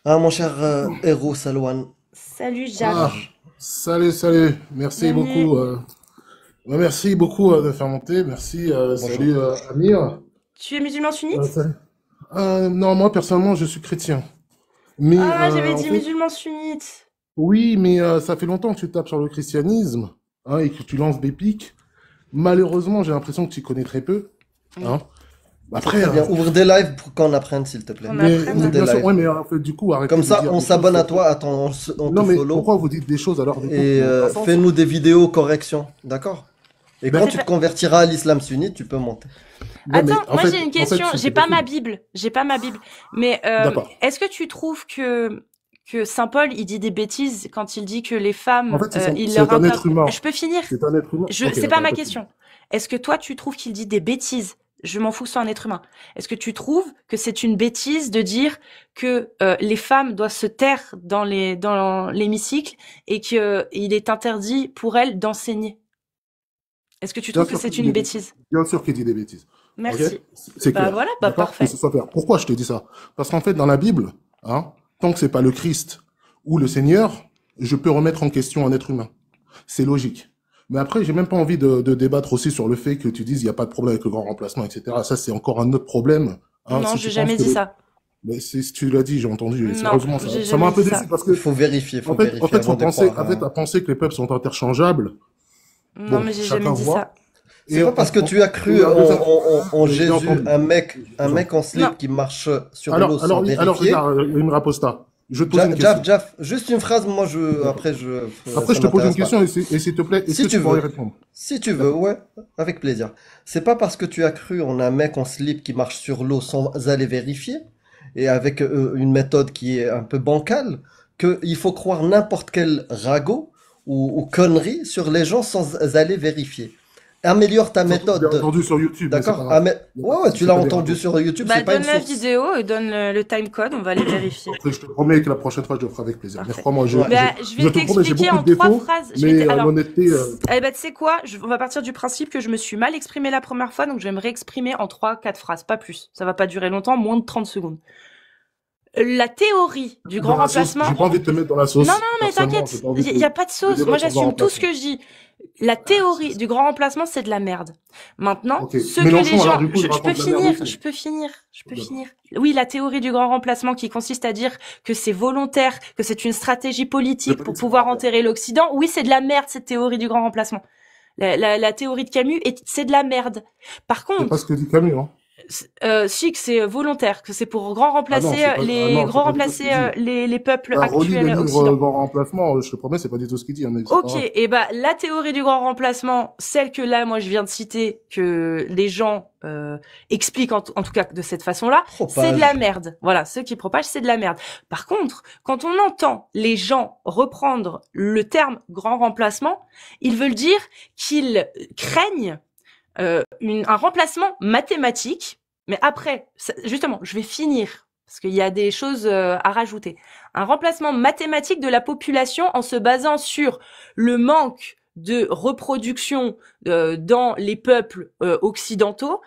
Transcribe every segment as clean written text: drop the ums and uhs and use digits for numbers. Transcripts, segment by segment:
Ah, mon cher héros Salouane. Salut Ah, Jacques, salut, salut. Merci bienvenue. beaucoup. Merci beaucoup de faire monter. Merci. Bonjour. Salut, Amir. Tu es musulman sunnite? Salut. Non, moi, personnellement, je suis chrétien. Mais, Ah, j'avais en dit fait, musulman sunnite. oui, mais ça fait longtemps que tu tapes sur le christianisme, hein, et que tu lances des pics. Malheureusement, j'ai l'impression que tu connais très peu. Oui, Hein. C'est Après, très bien. Ouvre des lives pour qu'on apprenne, s'il te plaît. qu'on Ouvre mais apprenne. des bien sûr, lives. ouais, mais en fait, du coup, arrêtez Comme de ça, dire on des choses s'abonne à sur... toi. Attends, on te Non, mais follow. pourquoi vous dites des choses alors des fois qui Et n'ont aucun sens? fais-nous des vidéos correction. D'accord? Et quand Ben, C'est tu te pas... convertiras à l'islam sunnite, tu peux monter. ouais, mais Attends, moi j'ai une en fait, question. c'est pas possible. J'ai pas ma Bible. Mais D'accord. est-ce que tu trouves que Saint Paul il dit des bêtises quand il dit que les En femmes, fait, il leur c'est un impose... être humain. Je peux finir? C'est un être humain. Ok, C'est pas d'accord, y a ma pas de souci. question. Est-ce que toi tu trouves qu'il dit des bêtises? Je m'en fous, c'est un être humain. Est-ce que tu trouves que c'est une bêtise de dire que les femmes doivent se taire dans l'hémicycle et que il est interdit pour elles d'enseigner? Est-ce que tu Bien trouves que sûr qu'il c'est dit une des bêtises. bêtise? Bien sûr qu'il dit des bêtises. Ok? Merci. C'est Bah clair. voilà, bah D'accord? Que parfait. ce soit clair. Pourquoi je te dis ça? Parce qu'en fait, dans la Bible, hein, tant que c'est pas le Christ ou le Seigneur, je peux remettre en question un être humain. C'est logique. Mais après, j'ai même pas envie de débattre aussi sur le fait que tu dises il n'y a pas de problème avec le grand remplacement, etc. Ça, c'est encore un autre problème. Hein, Non, si j'ai tu penses jamais que dit ça. mais si tu l'as dit, j'ai entendu. Et Non, sérieusement, j'ai ça m'a un jamais dit peu déçu ça. parce Il que, faut vérifier en avant fait, de croire. à penser que les peuples sont interchangeables. Non, Bon, mais j'ai jamais chacun dit ça. voit. C'est pas parce que tu as Et cru en j'ai Jésus, entendu. un J'ai mec en slip Non. qui marche sur l'eau sans Alors, vérifier. regarde, une raposta. Je te pose une question. Jaf, juste une phrase, D'accord. Après, ça je te pose une m'intéresse pas. question et s'il te plaît, est-ce Si que tu tu pourrais y veux, répondre? si tu veux, D'accord. ouais, avec plaisir. C'est pas parce que tu as cru en un mec en slip qui marche sur l'eau sans aller vérifier, et avec une méthode qui est un peu bancale, qu'il faut croire n'importe quel ragot ou connerie sur les gens sans aller vérifier. Améliore ta Surtout que j'ai méthode, entendu sur YouTube, mais c'est pas d'accord? grave. Il n'y a pas Ouais, de ouais, souci, tu c'est l'as pas des entendu ragots. sur YouTube, Bah c'est pas une donne la source. vidéo et donne le timecode, on va aller vérifier. Après, je te promets que la prochaine fois, je le ferai avec plaisir. Mais Parfait. crois-moi, Ouais. Bah je je vais te promets, j'ai t'expliquer beaucoup en de trois défauts, phrases. mais Alors, l'honnêteté, eh ben tu sais quoi? On va partir du principe que je me suis mal exprimée la première fois, donc je vais me réexprimer en trois, quatre phrases, pas plus. Ça va pas durer longtemps, moins de 30 secondes. La théorie du grand dans la sauce. remplacement. J'ai pas envie de te mettre dans la Non, non, sauce. mais Personnellement, j'ai t'inquiète, pas envie y a pas de de sauce. Moi, débattre sur le grand j'assume tout ce remplacement. que je dis. La Ah, théorie du grand remplacement, c'est de la merde. Maintenant, ok. ce que les Mélenchon, alors, gens, du coup, il je peux raconte la merde finir, aussi. je peux D'accord. finir. Oui, la théorie du grand remplacement qui consiste à dire que c'est volontaire, que c'est une stratégie J'ai politique pas pour dit que c'est pouvoir volontaire. enterrer l'Occident. Oui, c'est de la merde, cette théorie du grand remplacement. La théorie de Camus, c'est de la merde. Par C'est pas contre, ce que dit Camus, hein. si que c'est volontaire, que c'est pour grand Ah non, remplacer ah non, c'est grand pas du tout ce remplacer qu'il dit. les peuples Bah, relis le actuels livre occidentaux. Grand Remplacement, je te promets, c'est pas du tout ce qu'il dit, hein, mais c'est pas Ok, grave. et bah la théorie du grand remplacement, celle que là moi je viens de citer, que les gens expliquent en tout cas de cette façon-là, c'est de la Propage. merde. Voilà, ceux qui propagent, c'est de la merde. Par contre, quand on entend les gens reprendre le terme grand remplacement, ils veulent dire qu'ils craignent un remplacement mathématique. Mais après, justement, je vais finir parce qu'il y a des choses à rajouter. Un remplacement mathématique de la population en se basant sur le manque de reproduction dans les peuples occidentaux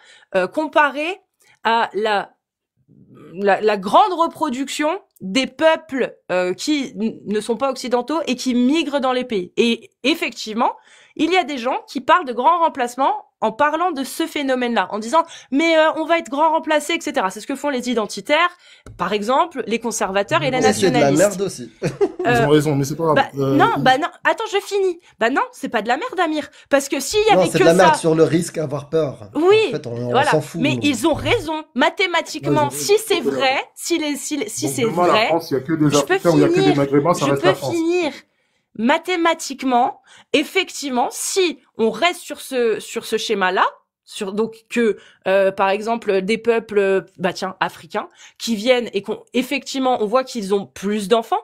comparé à la grande reproduction des peuples qui ne sont pas occidentaux et qui migrent dans les pays. Et effectivement, il y a des gens qui parlent de grand remplacement en parlant de ce phénomène-là, en disant mais on va être grand remplacé, etc. C'est ce que font les identitaires, par exemple, les conservateurs et les Et c'est de la nationalistes. merde aussi. Ils Euh, ont raison, mais c'est pas grave. non, attends, je finis. Bah non, c'est pas de la merde, Amir. Parce que s'il y Non, avait c'est de que la merde ça, sur le risque à avoir peur. En oui, fait, on voilà. s'en fout, Mais nous. ils ont raison. Non, ils Mathématiquement, ont si raison, c'est sauf que vrai, si donc c'est demain, la vrai, France, il y a que des je peux Africains ou il y a que des finir. Maghrébins, ça Je reste peux la France. finir. Mathématiquement, effectivement, si on reste sur ce schéma-là, donc que par exemple des peuples bah tiens africains qui viennent et qu'on effectivement on voit qu'ils ont plus d'enfants,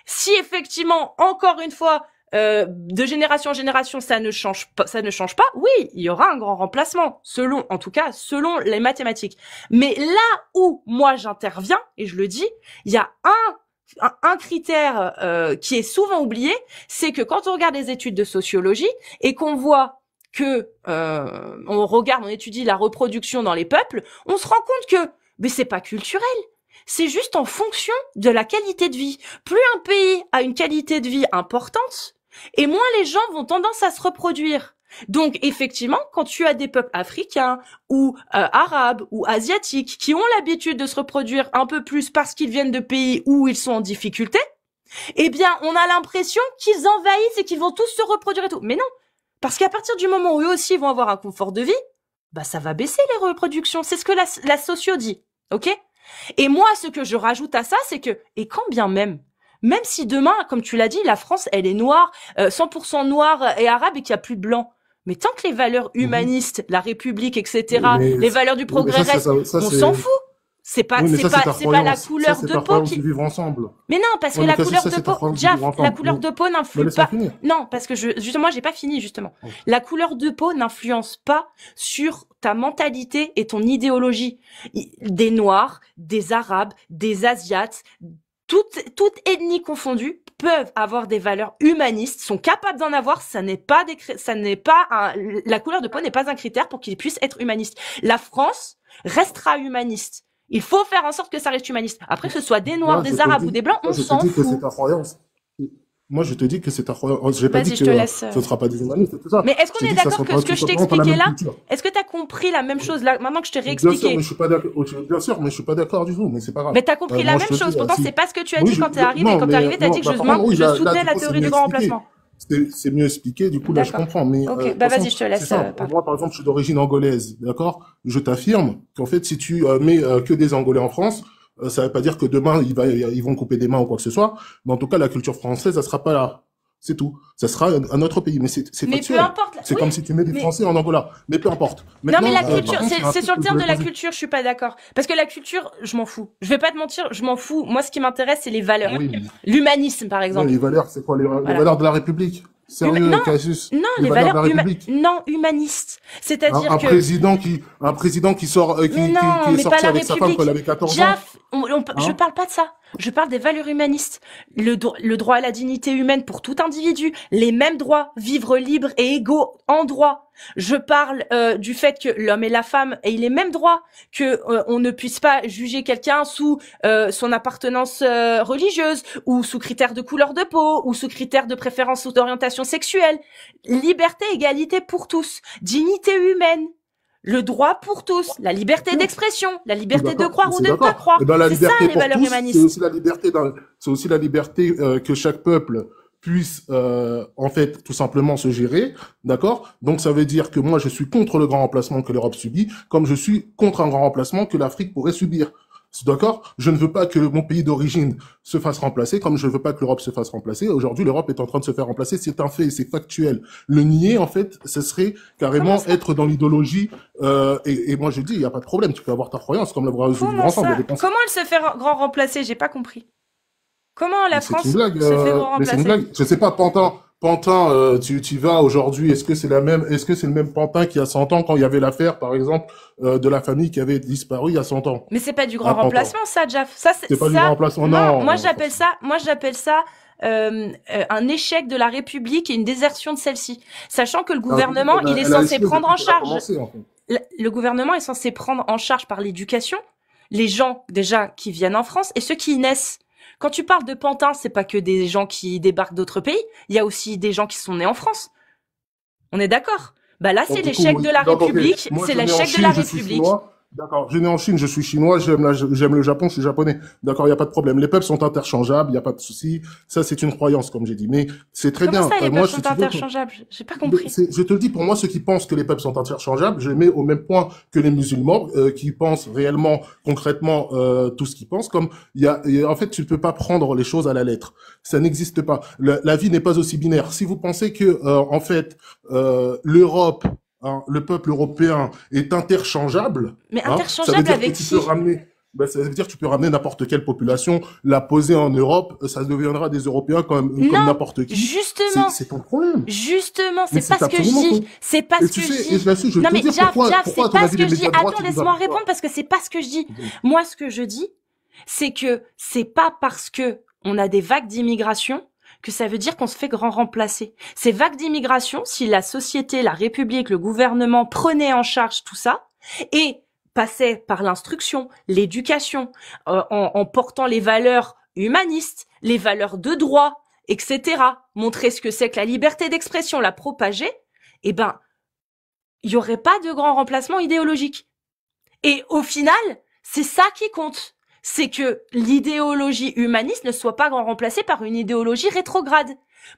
si effectivement encore une fois de génération en génération ça ne change pas, oui, il y aura un grand remplacement selon en tout cas selon les mathématiques. Mais là où moi j'interviens et je le dis, il y a un critère qui est souvent oublié, c'est que quand on regarde les études de sociologie et qu'on voit que on étudie la reproduction dans les peuples, on se rend compte que mais c'est pas culturel. c'est juste en fonction de la qualité de vie. Plus un pays a une qualité de vie importante, et moins les gens vont tendance à se reproduire. Donc effectivement, quand tu as des peuples africains ou arabes ou asiatiques qui ont l'habitude de se reproduire un peu plus parce qu'ils viennent de pays où ils sont en difficulté, eh bien on a l'impression qu'ils envahissent et qu'ils vont tous se reproduire et tout. Mais non, parce qu'à partir du moment où eux aussi vont avoir un confort de vie, bah ça va baisser les reproductions. C'est ce que la socio dit, ok? Et moi, ce que je rajoute à ça, c'est que, et quand bien même si demain, comme tu l'as dit, la France, elle est noire, 100% noire et arabe et qu'il n'y a plus de blanc, mais tant que les valeurs humanistes, la République, etc., les valeurs du progrès restent, on s'en fout. C'est pas, c'est pas la couleur de peau qui vivre ensemble. Mais non, parce que la couleur de peau, Jaf, la couleur de peau n'influe pas. Non, parce que justement, j'ai pas fini, justement. La couleur de peau n'influence pas sur ta mentalité et ton idéologie. Des Noirs, des Arabes, des Asiates, toute ethnie confondue, peuvent avoir des valeurs humanistes, sont capables d'en avoir, la couleur de peau n'est pas un critère pour qu'ils puissent être humanistes. La France restera humaniste. Il faut faire en sorte que ça reste humaniste. Après, que ce soit des Noirs, des Arabes ou des Blancs, on s'en fout. Que c'est ta croyance. Moi, je te dis que c'est ta croyance. J'ai pas dit que ce ne sera pas des humanistes, tout ça. Mais est-ce qu'on est d'accord que ce que je t'ai expliqué là, est-ce que tu as compris la même chose là, maintenant que je t'ai réexpliqué? Bien sûr, mais je suis pas d'accord. Bien sûr, mais je suis pas d'accord du tout, mais c'est pas grave. Mais t'as compris la même chose. Pourtant, c'est pas ce que tu as dit quand t'es arrivé. Quand t'es arrivé, t'as dit que je soutenais la théorie du grand remplacement. C'est mieux expliqué, du coup, là, je comprends. Mais, ok, bah vas-y, je te laisse. Moi, par exemple, je suis d'origine angolaise, d'accord? Je t'affirme qu'en fait, si tu mets que des Angolais en France, ça veut pas dire que demain, ils vont couper des mains ou quoi que ce soit. Mais en tout cas, la culture française, ça sera pas là. C'est tout. Ça sera un autre pays. Mais c'est peu importe. C'est comme si tu mets des Français en Angola. Mais peu importe. Maintenant, non, mais la culture, c'est sur le terme de la culture, je suis pas d'accord. Parce que la culture, je m'en fous. Je vais pas te mentir, je m'en fous. Moi, ce qui m'intéresse, c'est les valeurs. Oui, l'humanisme, par exemple. Non, les valeurs, c'est quoi les valeurs de la République? Sérieux, Cassius? Non, les valeurs humanistes. C'est-à-dire que un président qui sort qui est sorti avec sa femme quand elle avait 14 ans. Je parle pas de ça. Je parle des valeurs humanistes. Le droit à la dignité humaine pour tout individu, les mêmes droits, vivre libre et égaux en droit. Je parle du fait que l'homme et la femme aient les mêmes droits, que on ne puisse pas juger quelqu'un sous son appartenance religieuse ou sous critères de couleur de peau ou sous critères de préférence ou d'orientation sexuelle. Liberté, égalité pour tous, dignité humaine. Le droit pour tous, la liberté d'expression, la liberté de croire ou de ne pas croire. C'est ça les valeurs humanistes. C'est aussi la liberté que chaque peuple puisse en fait tout simplement se gérer, d'accord? Donc ça veut dire que moi je suis contre le grand remplacement que l'Europe subit, comme je suis contre un grand remplacement que l'Afrique pourrait subir. D'accord? Je ne veux pas que mon pays d'origine se fasse remplacer, comme je ne veux pas que l'Europe se fasse remplacer. Aujourd'hui, l'Europe est en train de se faire remplacer. C'est un fait, c'est factuel. Le nier, en fait, ce serait carrément être dans l'idéologie. Et moi, je dis, il n'y a pas de problème. Tu peux avoir ta croyance, comme la vraie du grand ensemble. Comment elle se fait grand remplacer? J'ai pas compris. Comment la France se fait grand remplacer? C'est une blague. Je sais pas, Pantin, tu vas aujourd'hui, est-ce que c'est le même Pantin qui a 100 ans quand il y avait l'affaire, par exemple, de la famille qui avait disparu il y a 100 ans? Mais c'est pas du grand remplacement, ça, Jaf. Ça, c'est pas du grand remplacement, non. Moi, j'appelle ça, un échec de la République et une désertion de celle-ci. Sachant que le gouvernement, il est censé prendre en charge. Le gouvernement est censé prendre en charge par l'éducation les gens, déjà, qui viennent en France et ceux qui y naissent. Quand tu parles de Pantin, c'est pas que des gens qui débarquent d'autres pays. Il y a aussi des gens qui sont nés en France. On est d'accord? Bah là, c'est l'échec de la République. C'est l'échec de la République. D'accord. Je suis né en Chine, je suis chinois, j'aime le Japon, je suis japonais. D'accord, il y a pas de problème. Les peuples sont interchangeables, il y a pas de souci. Ça, c'est une croyance, comme j'ai dit. Mais c'est très bien. Comment ça, les peuples sont interchangeables? J'ai pas compris. Je te le dis, pour moi, ceux qui pensent que les peuples sont interchangeables, je les mets au même point que les musulmans, qui pensent réellement, concrètement, tout ce qu'ils pensent. Comme en fait, tu ne peux pas prendre les choses à la lettre. Ça n'existe pas. La vie n'est pas aussi binaire. Si vous pensez que, en fait, l'Europe, le peuple européen est interchangeable. Mais interchangeable avec qui? Ça veut dire que tu peux ramener n'importe quelle population, la poser en Europe, ça deviendra des Européens comme n'importe qui. Justement. C'est ton problème. Justement, c'est pas ce que je dis. C'est pas ce que je dis. Non mais Jaf, c'est pas ce que je dis. Attends, laisse-moi répondre parce que c'est pas ce que je dis. Moi, ce que je dis, c'est que c'est pas parce que on a des vagues d'immigration que ça veut dire qu'on se fait grand remplacer. Ces vagues d'immigration, si la société, la République, le gouvernement prenaient en charge tout ça et passait par l'instruction, l'éducation, en portant les valeurs humanistes, les valeurs de droit, etc., montrer ce que c'est que la liberté d'expression, la propager, eh ben, il y aurait pas de grand remplacement idéologique. Et au final, c'est ça qui compte. C'est que l'idéologie humaniste ne soit pas remplacée par une idéologie rétrograde.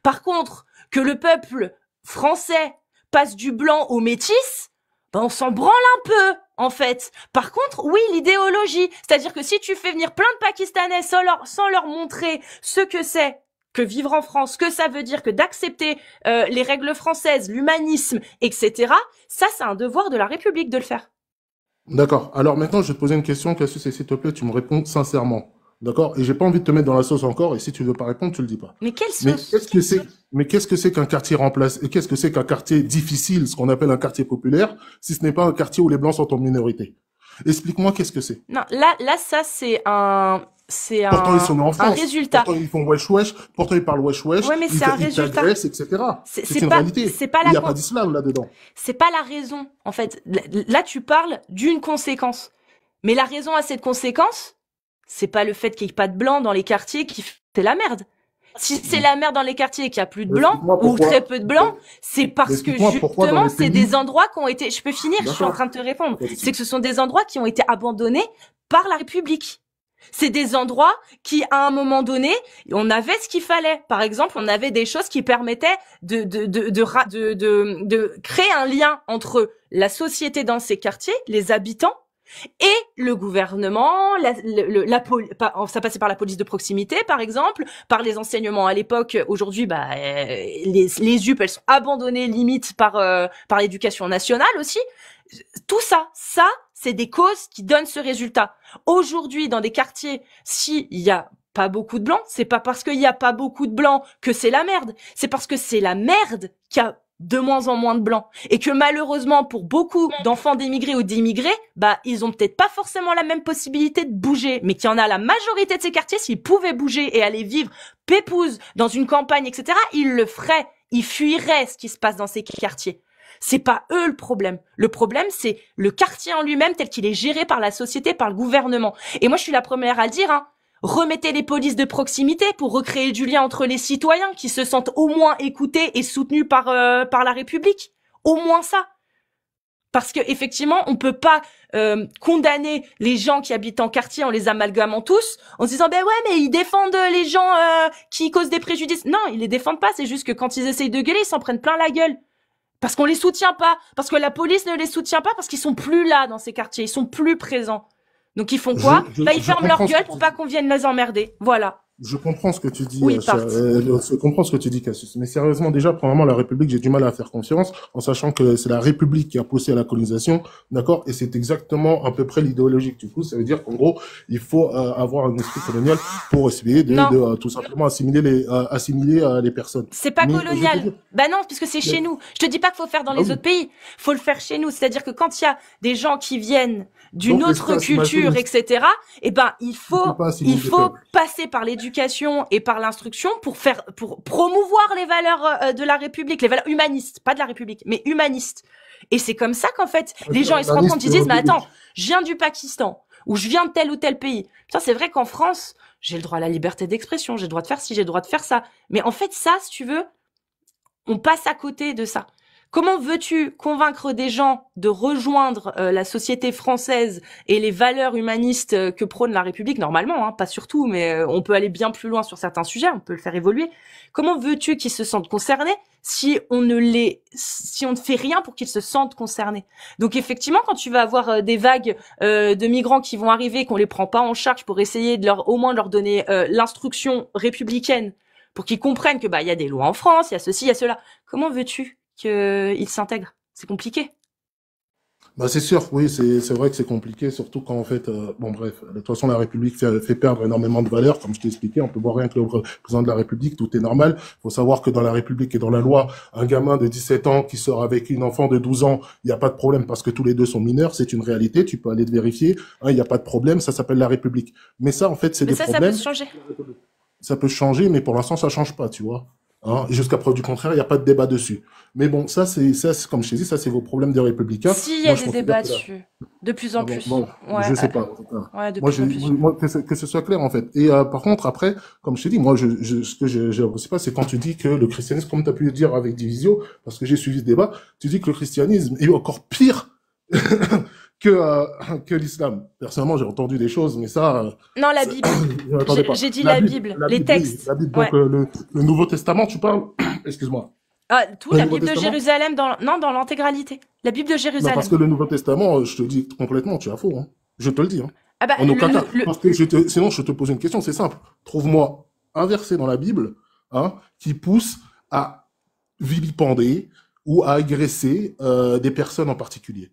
Par contre, que le peuple français passe du blanc au métis, ben on s'en branle un peu, en fait. Par contre, oui, l'idéologie. C'est-à-dire que si tu fais venir plein de Pakistanais sans leur montrer ce que c'est que vivre en France, que ça veut dire que d'accepter les règles françaises, l'humanisme, etc., ça, c'est un devoir de la République de le faire. D'accord. Alors maintenant, je vais te poser une question, Cassius, et s'il te plaît, tu me réponds sincèrement. D'accord? Et j'ai pas envie de te mettre dans la sauce encore, et si tu veux pas répondre, tu le dis pas. Mais quelle Mais sauce? qu'est-ce que c'est qu'un quartier remplacé, qu'est-ce que c'est qu'un quartier difficile, ce qu'on appelle un quartier populaire, si ce n'est pas un quartier où les Blancs sont en minorité? Explique-moi qu'est-ce que c'est. Non, là, ça, Pourtant, ils sont nés en un France. résultat. Pourtant, ils font wesh wesh. Pourtant, ils parlent wesh wesh. Ouais, mais c'est un résultat. Ils t'agressent, etc. C'est une pas, réalité. c'est pas Il n'y la, a pas d'islam là-dedans. c'est pas la raison, en fait. Là, tu parles d'une conséquence. Mais la raison à cette conséquence, c'est pas le fait qu'il n'y ait pas de blancs dans les quartiers qui fait la merde. Si c'est la merde dans les quartiers et qu'il y a plus de blancs, ou très peu de blancs, c'est parce que justement, c'est des endroits qui ont été, je peux finir, je suis en train de te répondre. C'est que ce sont des endroits qui ont été abandonnés par la République. C'est des endroits qui, à un moment donné, on avait ce qu'il fallait. Par exemple, on avait des choses qui permettaient de créer un lien entre la société dans ces quartiers, les habitants, et le gouvernement, ça passait par la police de proximité, par exemple, par les enseignements à l'époque. Aujourd'hui, les UP, elles sont abandonnées limite par l'éducation nationale aussi. Tout ça, c'est des causes qui donnent ce résultat. Aujourd'hui, dans des quartiers, s'il y a pas beaucoup de blancs, c'est pas parce qu'il y a pas beaucoup de blancs que c'est la merde. C'est parce que c'est la merde qui a de moins en moins de blancs. Et que malheureusement, pour beaucoup d'enfants d'émigrés ou d'immigrés, ils ont peut-être pas forcément la même possibilité de bouger, mais qu'il y en a la majorité de ces quartiers, s'ils pouvaient bouger et aller vivre pépouze dans une campagne, etc., ils le feraient. Ils fuiraient ce qui se passe dans ces quartiers. C'est pas eux le problème. Le problème, c'est le quartier en lui-même tel qu'il est géré par la société, par le gouvernement. Et moi, je suis la première à le dire, hein. Remettez les polices de proximité pour recréer du lien entre les citoyens qui se sentent au moins écoutés et soutenus par la République. Au moins ça. Parce que effectivement, on peut pas condamner les gens qui habitent en quartier en les amalgamant tous, en se disant ouais, mais ils défendent les gens qui causent des préjudices. Non, ils les défendent pas. C'est juste que quand ils essayent de gueuler, ils s'en prennent plein la gueule. Parce qu'on les soutient pas, parce que la police ne les soutient pas, parce qu'ils sont plus là dans ces quartiers, ils sont plus présents. Donc ils font quoi? Ils ferment leur gueule pour pas qu'on vienne les emmerder. Voilà. Je comprends ce que tu dis. Oui, je comprends ce que tu dis, Cassius. Mais sérieusement, déjà, premièrement, la République, j'ai du mal à faire confiance, en sachant que c'est la République qui a poussé à la colonisation, d'accord? Et c'est exactement à peu près l'idéologie que tu pousses. Ça veut dire qu'en gros, il faut avoir un esprit colonial pour essayer de tout simplement assimiler les personnes. C'est pas colonial. Non, puisque c'est chez nous. Je te dis pas qu'il faut faire dans les autres pays. Faut le faire chez nous. C'est-à-dire que quand il y a des gens qui viennent d'une autre culture, etc., il faut passer par l'éducation et par l'instruction pour promouvoir les valeurs de la République, les valeurs humanistes, pas de la République, mais humanistes. Et c'est comme ça qu'en fait, les gens, ils se rendent compte, ils disent, mais attends, je viens du Pakistan, ou je viens de tel ou tel pays. Putain, c'est vrai qu'en France, j'ai le droit à la liberté d'expression, j'ai le droit de faire ci, j'ai le droit de faire ça. Mais en fait, ça, si tu veux, on passe à côté de ça. Comment veux-tu convaincre des gens de rejoindre la société française et les valeurs humanistes que prône la République, normalement, hein, pas surtout, mais on peut aller bien plus loin sur certains sujets, on peut le faire évoluer. Comment veux-tu qu'ils se sentent concernés si on ne fait rien pour qu'ils se sentent concernés? Donc effectivement, quand tu vas avoir des vagues de migrants qui vont arriver, qu'on les prend pas en charge pour essayer de au moins leur donner l'instruction républicaine, pour qu'ils comprennent que il y a des lois en France, il y a ceci, il y a cela. Comment veux-tu qu'ils s'intègrent? C'est compliqué. C'est sûr, oui, c'est vrai que c'est compliqué, surtout quand en fait, bref, de toute façon la République fait perdre énormément de valeurs, comme je t'ai expliqué, on peut voir rien que le président de la République, tout est normal. Faut savoir que dans la République et dans la loi, un gamin de 17 ans qui sort avec une enfant de 12 ans, il n'y a pas de problème parce que tous les deux sont mineurs, c'est une réalité, tu peux aller te vérifier, il n'y a pas de problème, ça s'appelle la République. Mais ça, en fait, c'est des problèmes. Ça peut changer. Ça peut changer, mais pour l'instant, ça change pas, tu vois. Hein. Jusqu'à preuve du contraire, il n'y a pas de débat dessus. Mais bon, comme je t'ai dit, ça, c'est vos problèmes de républicains. Si, il y Moi, a je des considère débats que là, dessus. De plus en ah bon, plus. bon, Ouais, je sais pas. En tout cas. ouais, de Moi, plus en plus. que ce soit clair, en fait. Et par contre, après, comme je t'ai dit, moi, ce que je sais pas, c'est quand tu dis que le christianisme, comme tu as pu le dire avec Divisio, parce que j'ai suivi ce débat, tu dis que le christianisme est encore pire que l'islam. Personnellement, j'ai entendu des choses, mais ça, Non, la Bible. je m'attendais pas. J'ai dit la Bible, les Oui, textes. la Bible. Ouais. Donc, le Nouveau Testament, tu parles? Excuse-moi. Ah, tout, Le la Nouveau Bible de Testament? Jérusalem, dans l'intégralité. La Bible de Non, Jérusalem. parce que le Nouveau Testament, je te le dis complètement, tu as faux, hein. Je te le dis, hein. Ah bah, En aucun cas. Parce que sinon, je te pose une question, c'est simple. Trouve-moi un verset dans la Bible, hein, qui pousse à vilipender ou à agresser des personnes en particulier.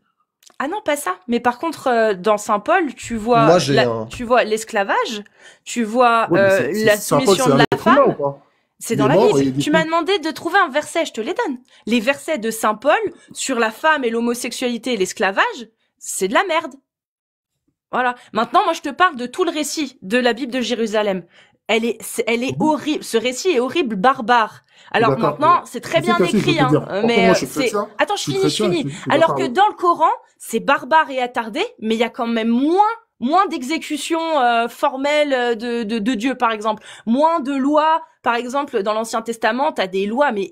Ah non, pas ça. Mais par contre, dans Saint Paul, tu vois, Moi, j'ai un... tu vois l'esclavage, tu vois Ouais, mais la Saint Paul, soumission c'est de un la être humain ou femme. pas? C'est Il dans est la mort et Bible. du Tu coup, m'as demandé de trouver un verset, je te les donne. Les versets de Saint Paul sur la femme et l'homosexualité et l'esclavage, c'est de la merde. Voilà. Maintenant, moi, je te parle de tout le récit de la Bible de Jérusalem. Elle est horrible. Ce récit est horrible, barbare. Alors d'accord. maintenant, c'est très Tu sais, bien Cassie, je veux écrit, te dire, hein, pourtant, moi, mais je suis c'est... chrétien. Attends, Je je suis finis, chrétien, je finis. je suis Alors d'accord que avec. dans le Coran, c'est barbare et attardé, mais il y a quand même moins d'exécutions formelles de Dieu, par exemple. Moins de lois. Par exemple, dans l'Ancien Testament, t'as des lois, mais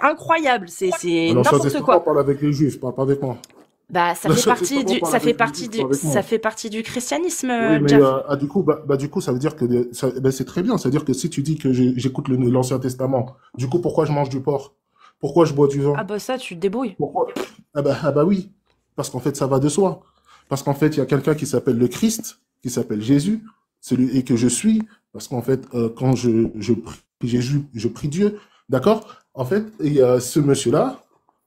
incroyables. C'est Alors, ça, n'importe c'est quoi. parle avec les Juifs, parle pas avec moi. Bah, ça Là, fait ça, partie c'est du, parle ça fait avec les partie Juifs, du, pas avec ça moi. fait partie du christianisme, Oui, mais Jeff. du coup, du coup, ça veut dire que c'est très bien. C'est-à-dire que si tu dis que j'écoute l'Ancien Testament, du coup, pourquoi je mange du porc? Pourquoi je bois du Ah vin? bah ça, tu te débrouilles. Pourquoi? Ah bah oui, parce qu'en fait, ça va de soi. Parce qu'en fait, il y a quelqu'un qui s'appelle le Christ, qui s'appelle Jésus, celui et que je suis. Parce qu'en fait, quand je prie Jésus, je prie Dieu, d'accord? En fait, il y a ce monsieur-là,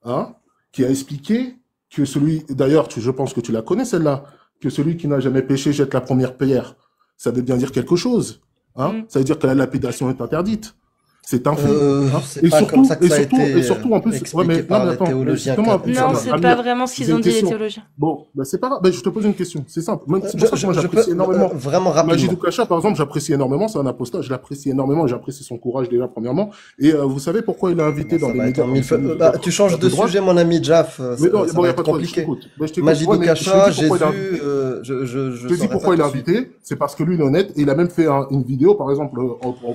hein, qui a expliqué que d'ailleurs, je pense que tu la connais celle-là, que celui qui n'a jamais péché jette la première pierre. Ça veut bien dire quelque chose, hein? Mm. Ça veut dire que la lapidation est interdite. C'est un fait, hein? C'est pas comme ça que ça a été En plus, ouais, expliqué mais non, par mais les attends, mais théologiens justement, Non, c'est pas Amir, vraiment ce qu'ils j'ai ont une dit, les question. théologiens. Bon, ben c'est pas grave. Ben, je te pose une question. C'est simple. C'est pour ça que moi je j'apprécie peux énormément. vraiment rapidement. Majid Oukasha, par exemple, j'apprécie énormément. C'est un apostat. Je l'apprécie énormément. J'apprécie son courage déjà premièrement. Et vous savez pourquoi il est invité dans Ça des va être médias un comme mille celui tu changes de droite? sujet, mon ami Jaff. Mais non, Ça bon, va y a être pas de problème. Je compliqué. t'écoute. Ben, je t'écoute. Majid Ouais, mais je te Oukasha, dis pourquoi il est Jésus, invité. je Je te dis saurais pourquoi pas il est tout de suite. invité. C'est parce que lui, il est honnête. Et il a même fait une vidéo, par exemple,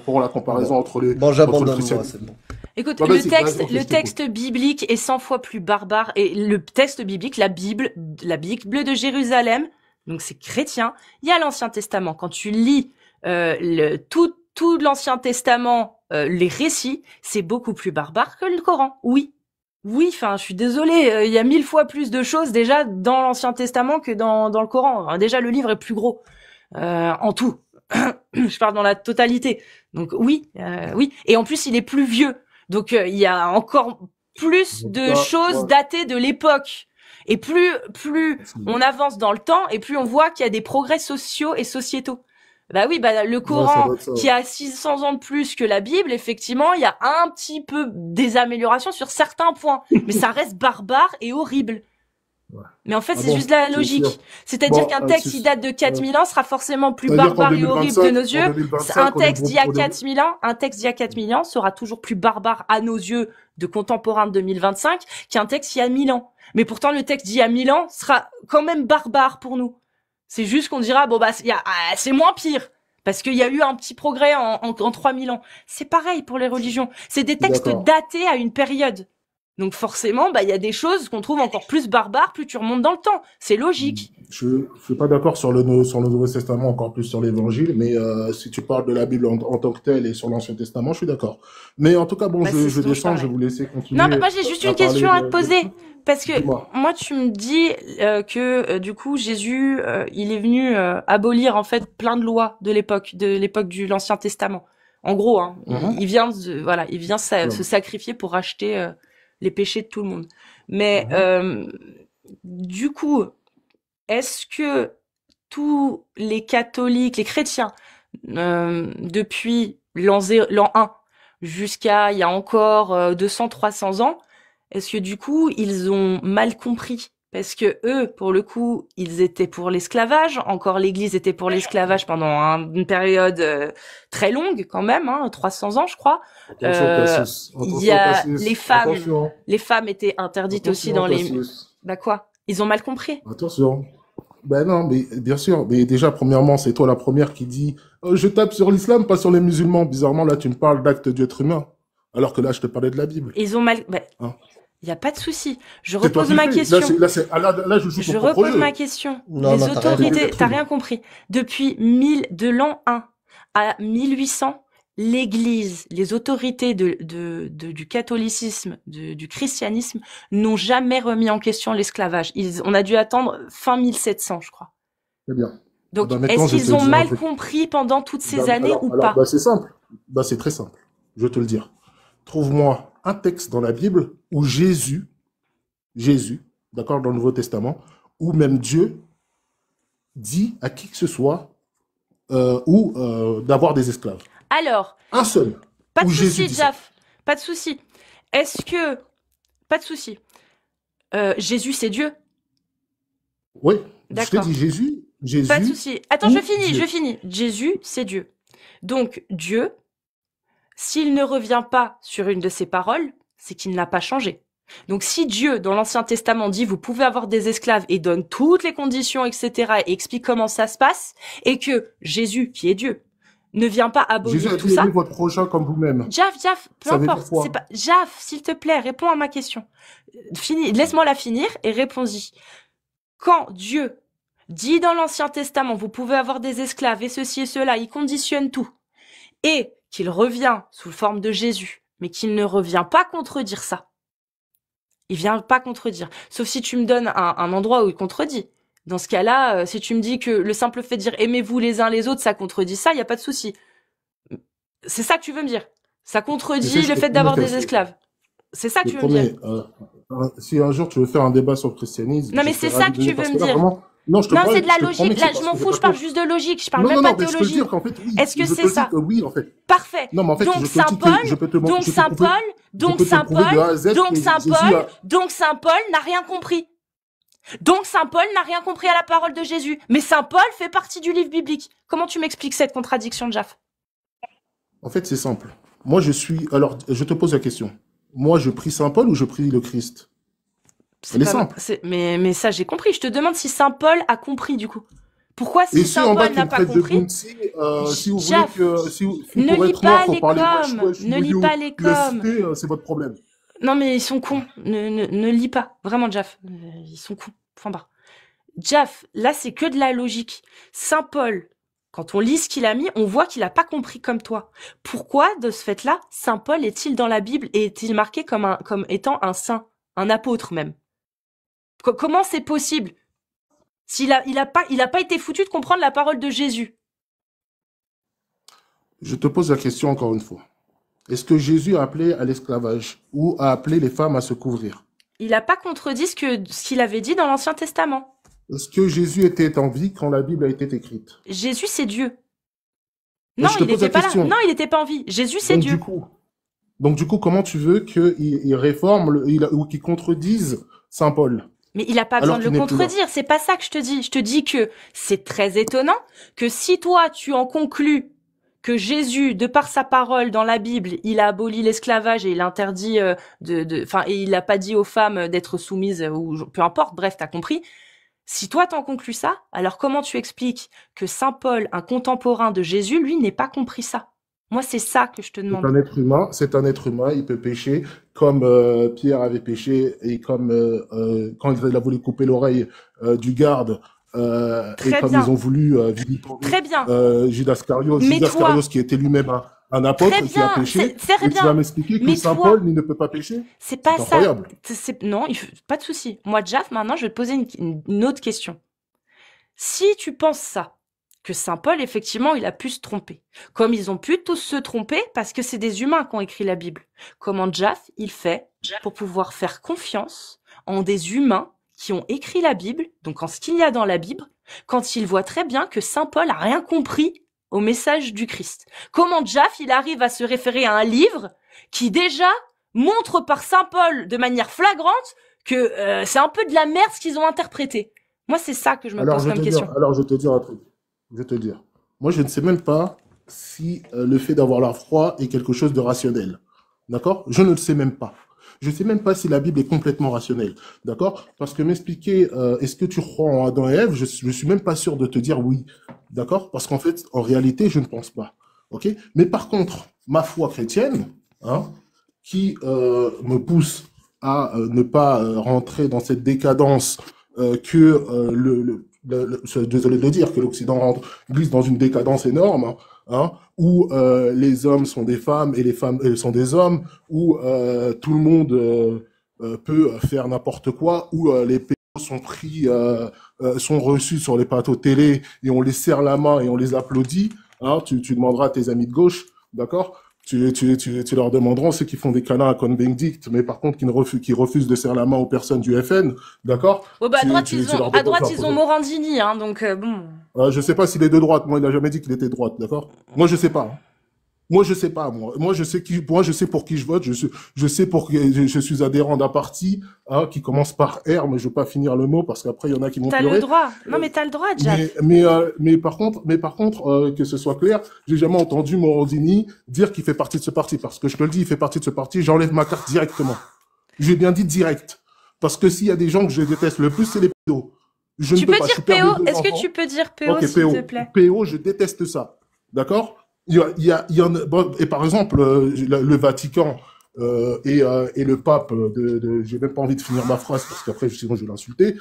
pour la comparaison Bon, entre bon le j'abandonne, moi, christianisme. c'est bon. Écoute, Bah, le vas-y, texte, ok, le je t'écoute. texte biblique est 100 fois plus barbare et le texte biblique, la Bible de Jérusalem, donc c'est chrétien. Il y a l'Ancien Testament. Quand tu lis tout l'Ancien Testament, les récits, c'est beaucoup plus barbare que le Coran. Oui. Oui, enfin, je suis désolée, il y a 1000 fois plus de choses déjà dans l'Ancien Testament que dans le Coran. Alors, déjà, le livre est plus gros en tout. Je parle dans la totalité. Donc oui, oui. Et en plus, il est plus vieux. Donc il y a encore plus En tout de cas, choses moi, datées de l'époque. Et plus on avance dans le temps, et plus on voit qu'il y a des progrès sociaux et sociétaux. Bah oui, bah le ouais, ça Coran doit être ça. qui a 600 ans de plus que la Bible, effectivement, il y a un petit peu des améliorations sur certains points, mais ça reste barbare et horrible. Ouais. Mais en fait, Ah c'est bon, juste la c'est logique. sûr. C'est-à-dire Bon, qu'un texte qui date de ouais. 4000 ans sera forcément plus C'est-à-dire qu'en barbare et horrible de 2025, nos en yeux. 2025, Un on est texte d'il y a au début. 4000 ans, un texte d'il y a 4000 ans sera toujours plus barbare à nos yeux de contemporains de 2025 qu'un texte il y a 1000 ans. Mais pourtant, le texte d'il y a 1000 ans sera quand même barbare pour nous. C'est juste qu'on dira, bon bah, c'est moins pire. Parce qu'il y a eu un petit progrès en 3000 ans. C'est pareil pour les religions. C'est des textes D'accord. datés à une période. Donc forcément, bah il y a des choses qu'on trouve encore plus barbares plus tu remontes dans le temps. C'est logique. Je suis pas d'accord sur le Nouveau Testament, encore plus sur l'Évangile, mais si tu parles de la Bible en tant que telle et sur l'Ancien Testament, je suis d'accord. Mais en tout cas, bon, Bah, c'est je ce dont je descends, je parlais. vais vous laisser continuer Non, bah, moi j'ai juste à une parler question à te poser. Parce que Dis-moi. moi tu me dis que du coup Jésus il est venu abolir en fait plein de lois de l'époque de l'Ancien Testament. En gros, hein, il vient il vient se sacrifier pour racheter les péchés de tout le monde. Mais du coup, est-ce que tous les catholiques, les chrétiens, depuis l'an 1 jusqu'à il y a encore 200-300 ans, est-ce que du coup, ils ont mal compris parce que eux, pour le coup, ils étaient pour l'esclavage. Encore l'Église était pour l'esclavage pendant une période très longue, quand même, 300 ans, je crois. Attention, Cassius. Il y Attention, a Cassius. les Attention. femmes étaient interdites aussi Attention, dans les. Cassius. Bah quoi? Ils ont mal compris. Attention. Ben non, mais bien sûr. Mais déjà, premièrement, c'est toi la première qui dit je tape sur l'islam, pas sur les musulmans. Bizarrement, là, tu me parles d'actes d'être humain. Alors que là, je te parlais de la Bible. Ils ont mal. Bah, Hein. il y a pas de souci. Je C'est toi repose qui ma fais. question. Là, je joue Je ton propre repose jeu. ma question. Non, Les non, t'as rien autorités, compris. D'être t'as humain. rien compris. Depuis de l'an 1 à 1800, l'Église, les autorités du catholicisme, du christianisme, n'ont jamais remis en question l'esclavage. On a dû attendre fin 1700, je crois. Très bien. Donc, Ben maintenant, est-ce je vais qu'ils te ont dire un mal truc. compris pendant toutes ces Ben, années ou alors, pas? ben, c'est simple. Ben, c'est très simple. Je vais te le dire. Trouve-moi un texte dans la Bible où Jésus, d'accord, dans le Nouveau Testament, où même Dieu dit à qui que ce soit d'avoir des esclaves. Alors, Un seul. pas de Où Jésus souci, dit ça. Jaf. Pas de souci. Est-ce que... Pas de souci. Jésus, c'est Dieu. Oui, je t'ai D'accord. dit Jésus, Pas de Jésus souci. Attends, ou je Dieu. finis. Jésus, c'est Dieu. Donc, Dieu, s'il ne revient pas sur une de ses paroles, c'est qu'il n'a pas changé. Donc, si Dieu, dans l'Ancien Testament, dit vous pouvez avoir des esclaves et donne toutes les conditions, etc., et explique comment ça se passe, et que Jésus, qui est Dieu, ne vient pas Jésus abolir a tout dit ça. aimez votre prochain comme vous-même. Jaf, peu Ça veut dire importe. quoi? C'est pas Jaf, s'il te plaît, réponds à ma question. Laisse-moi la finir et réponds-y. Quand Dieu dit dans l'Ancien Testament, vous pouvez avoir des esclaves et ceci et cela, il conditionne tout, et qu'il revient sous forme de Jésus, mais qu'il ne revient pas contredire ça. Il vient pas contredire. Sauf si tu me donnes un endroit où il contredit. Dans ce cas-là, si tu me dis que le simple fait de dire aimez-vous les uns les autres, ça contredit ça, il n'y a pas de souci. C'est ça que tu veux me dire. Ça Tu sais, contredit je le te fait promets, d'avoir des Cassius. esclaves. C'est ça Je que te tu veux me dire. promets, si un jour tu veux faire un débat sur le christianisme, Non, je mais serai c'est ça ravi que de tu venir veux parce me que là, dire. vraiment, non, je te Non, promets, c'est de la je te promets logique. que Là, c'est je parce m'en que j'ai fous, pas je parle peur. juste de logique. Je parle Non, même non, pas non, de mais je peux le théologie. dire qu'en fait, oui. Est-ce que Je c'est te dis ça? que oui, en fait. Parfait. Non, mais en fait, Donc je te Saint dis Paul, que je peux te donc je peux Saint prouver, Paul, je donc peux te Saint prouver de Paul, A à Z donc que Saint Jésus Paul, a. donc Saint Paul n'a rien compris. Donc Saint Paul n'a rien compris à la parole de Jésus. Mais Saint Paul fait partie du livre biblique. Comment tu m'expliques cette contradiction, Jaf? En fait, c'est simple. Moi, je suis. Alors, je te pose la question. Moi, je prie Saint Paul ou je prie le Christ? Elle est Pas... simple. Mais ça, j'ai compris. Je te demande si Saint Paul a compris, du coup. Pourquoi Et si si Saint en bas Paul qui n'a me pas traite de compris, bounty, si vous voulez Jaf, que, si ne pour lis être noir, pas faut les parler wesh, coms. wesh, Ne lis youyo, pas les la coms. cité, c'est votre problème. Non, mais ils sont cons. Ne lis pas. Vraiment, Jaf. Ils sont cons. Enfin, bah. Jaf, là, c'est que de la logique. Saint Paul, quand on lit ce qu'il a mis, on voit qu'il n'a pas compris comme toi. Pourquoi, de ce fait-là, Saint Paul est-il dans la Bible et est-il marqué comme étant un saint, un apôtre même? Comment c'est possible? Il a pas été foutu de comprendre la parole de Jésus. Je te pose la question encore une fois. Est-ce que Jésus a appelé à l'esclavage ou a appelé les femmes à se couvrir? Il n'a pas contredit ce qu'il avait dit dans l'Ancien Testament. Est-ce que Jésus était en vie quand la Bible a été écrite? Jésus, c'est Dieu. Mais Non, je te il pose la n'était pas là. question. Non, il n'était pas en vie. Jésus, c'est Dieu. Donc du coup, comment tu veux qu'il réforme ou qu'il contredise Saint Paul? Mais il n'a pas Alors besoin de qu'il le n'est plus là. contredire. C'est pas ça que je te dis. Je te dis que c'est très étonnant que si toi, tu en conclus que Jésus, de par sa parole dans la Bible, il a aboli l'esclavage et il interdit et il n'a pas dit aux femmes d'être soumises ou peu importe. Bref, t'as compris. Si toi t'en conclus ça, alors comment tu expliques que Saint Paul, un contemporain de Jésus, lui, n'ait pas compris ça? Moi, c'est ça que je te demande. C'est un être humain, il peut pécher comme Pierre avait péché et comme quand il a voulu couper l'oreille du garde et comme bien. ils ont voulu vilipender Très bien. Judas Iscariot, Mais Judas toi- Iscariot qui était lui-même un apôtre Très qui a bien, péché. c'est Et tu bien. vas m'expliquer que Mais Saint toi- Paul, il ne peut pas pécher? C'est pas C'est ça. incroyable. Non, pas de souci. Moi, Jaf, maintenant, je vais te poser une autre question. Si tu penses ça, que Saint Paul, effectivement, il a pu se tromper, comme ils ont pu tous se tromper parce que c'est des humains qui ont écrit la Bible, comment Jaf, il fait pour pouvoir faire confiance en des humains qui ont écrit la Bible, donc en ce qu'il y a dans la Bible, quand il voit très bien que Saint Paul a rien compris au message du Christ? Comment Jaf, il arrive à se référer à un livre qui déjà montre par Saint Paul de manière flagrante que c'est un peu de la merde ce qu'ils ont interprété. Moi, c'est ça que je me pose comme question. Alors, je vais te dire un truc. Je vais te dire. Moi, je ne sais même pas si le fait d'avoir la foi est quelque chose de rationnel. D'accord? Je ne le sais même pas. Je ne sais même pas si la Bible est complètement rationnelle. D'accord? Parce que m'expliquer, est-ce que tu crois en Adam et Ève, je suis même pas sûr de te dire oui. D'accord? Parce qu'en fait, en réalité, je ne pense pas. Ok? Mais par contre, ma foi chrétienne, hein, qui me pousse à ne pas rentrer dans cette décadence désolé de le dire, que l'Occident glisse dans une décadence énorme, hein, où les hommes sont des femmes et les femmes sont des hommes, où tout le monde peut faire n'importe quoi, où les pédos sont sont reçus sur les plateaux télé et on les serre la main et on les applaudit. Hein, tu demanderas à tes amis de gauche, d'accord? Tu leur demanderas, ceux qui font des câlins à Cohn-Bendit, mais par contre qui refusent de serrer la main aux personnes du FN, d'accord? Ouais, bah, à droite, ils ont Morandini, hein, donc bon. Je sais pas s'il est de droite. Moi, il a jamais dit qu'il était de droite, d'accord? Moi, je sais pas. Moi, je sais pas, moi. Moi, je sais pour qui je vote. Je sais je suis adhérent d'un parti, hein, qui commence par R, mais je veux pas finir le mot parce qu'après, il y en a qui vont pleurer. T'as le droit. Non, mais t'as le droit, Jack. Mais par contre, que ce soit clair, j'ai jamais entendu Morandini dire qu'il fait partie de ce parti. Parce que je te le dis, il fait partie de ce parti, j'enlève ma carte directement. J'ai bien dit direct. Parce que s'il y a des gens que je déteste le plus, c'est les pédos. Tu peux dire PO? Est-ce que tu peux dire PO, s'il te plaît? PO, je déteste ça. D'accord? Bon, et par exemple, le Vatican et le pape, j'ai même pas envie de finir ma phrase parce qu'après, sinon je vais l'insulter.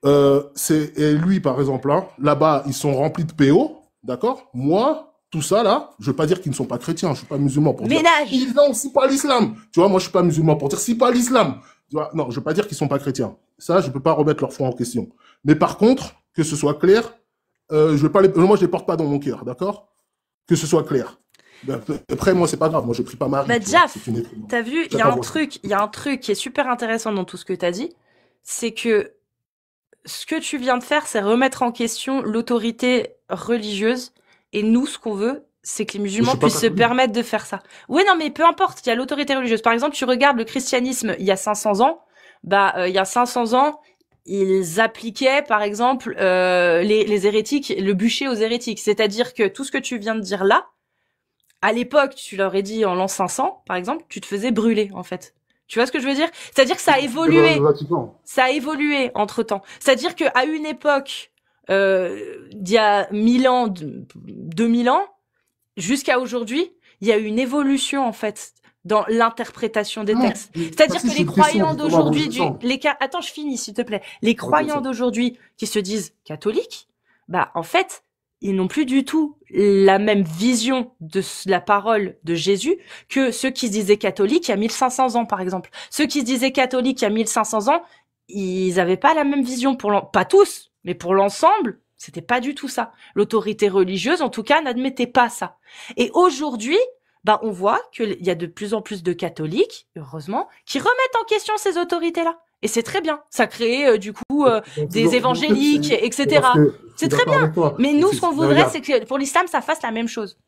Et lui, par exemple, hein, là-bas, ils sont remplis de PO, d'accord? Moi, tout ça là, je veux pas dire qu'ils ne sont pas chrétiens, je suis pas musulman pour dire. Non, c'est pas l'islam. Tu vois, moi, je suis pas musulman pour dire c'est pas l'islam. Tu vois, non, je veux pas dire qu'ils sont pas chrétiens. Ça, je peux pas remettre leur foi en question. Mais par contre, que ce soit clair, moi, je les porte pas dans mon cœur, d'accord? Que ce soit clair. Après, moi, c'est pas grave. Moi, je prie pas Marie. Bah, Jaff, t'as vu, il y a un truc qui est super intéressant dans tout ce que t'as dit. C'est que ce que tu viens de faire, c'est remettre en question l'autorité religieuse. Et nous, ce qu'on veut, c'est que les musulmans puissent se permettre de faire ça. Oui, non, mais peu importe, il y a l'autorité religieuse. Par exemple, tu regardes le christianisme il y a 500 ans. Il y a 500 ans, ils appliquaient, par exemple, les hérétiques, le bûcher aux hérétiques. C'est-à-dire que tout ce que tu viens de dire là, à l'époque, tu leur ai dit en l'an 500, par exemple, tu te faisais brûler, en fait. Tu vois ce que je veux dire? C'est-à-dire que ça a évolué. Ça a évolué entre-temps. C'est-à-dire qu'à une époque, il y a 1000 ans, 2000 ans, jusqu'à aujourd'hui, il y a eu une évolution, en fait, dans l'interprétation des textes. C'est-à-dire que les croyants d'aujourd'hui, attends, je finis, s'il te plaît. Les croyants d'aujourd'hui qui se disent catholiques, bah, en fait, ils n'ont plus du tout la même vision de la parole de Jésus que ceux qui se disaient catholiques il y a 1500 ans, par exemple. Ceux qui se disaient catholiques il y a 1500 ans, ils avaient pas la même vision pas tous, mais pour l'ensemble, c'était pas du tout ça. L'autorité religieuse, en tout cas, n'admettait pas ça. Et aujourd'hui, bah, on voit qu'il y a de plus en plus de catholiques, heureusement, qui remettent en question ces autorités-là. Et c'est très bien. Ça crée, du coup, des évangéliques, etc. C'est très bien. Mais nous, ce qu'on voudrait, c'est que pour l'islam, ça fasse la même chose.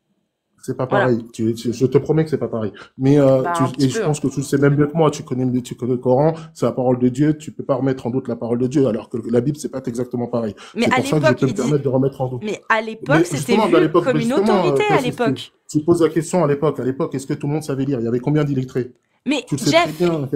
C'est pas pareil. Voilà. Je te promets que c'est pas pareil. Mais je pense que tu le sais même mieux que moi. Tu connais le Coran, c'est la parole de Dieu. Tu peux pas remettre en doute la parole de Dieu, alors que la Bible c'est pas exactement pareil. Mais c'est pour ça que je peux me permettre de remettre en doute. Mais à l'époque, c'était vu comme une autorité à l'époque. Tu poses la question à l'époque. À l'époque, est-ce que tout le monde savait lire? Il y avait combien d'illettrés? Mais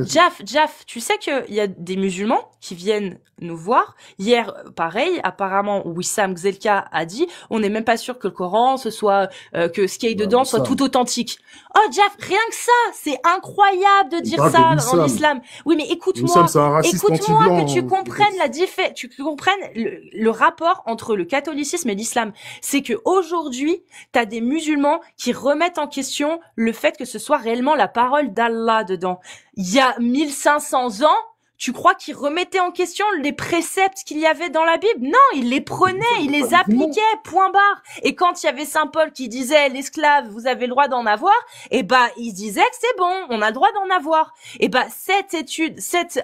Jeff, tu sais qu'il y a des musulmans qui viennent nous voir. Hier, pareil, apparemment, Wissam Gzelka a dit, on n'est même pas sûr que le Coran, que ce qu'il y a dedans soit tout authentique. Oh, Jeff, rien que ça, c'est incroyable de dire ça dans l'islam. Oui, mais écoute-moi, que tu comprennes tu comprennes le rapport entre le catholicisme et l'islam. C'est que aujourd'hui, t'as des musulmans qui remettent en question le fait que ce soit réellement la parole d'Allah dedans. Il y a 1500 ans, tu crois qu'ils remettaient en question les préceptes qu'il y avait dans la Bible? Non, ils les prenaient, ils les appliquaient, point barre. Et quand il y avait Saint Paul qui disait l'esclave, vous avez le droit d'en avoir, et bah, il disait que c'est bon, on a le droit d'en avoir. Et bah, cette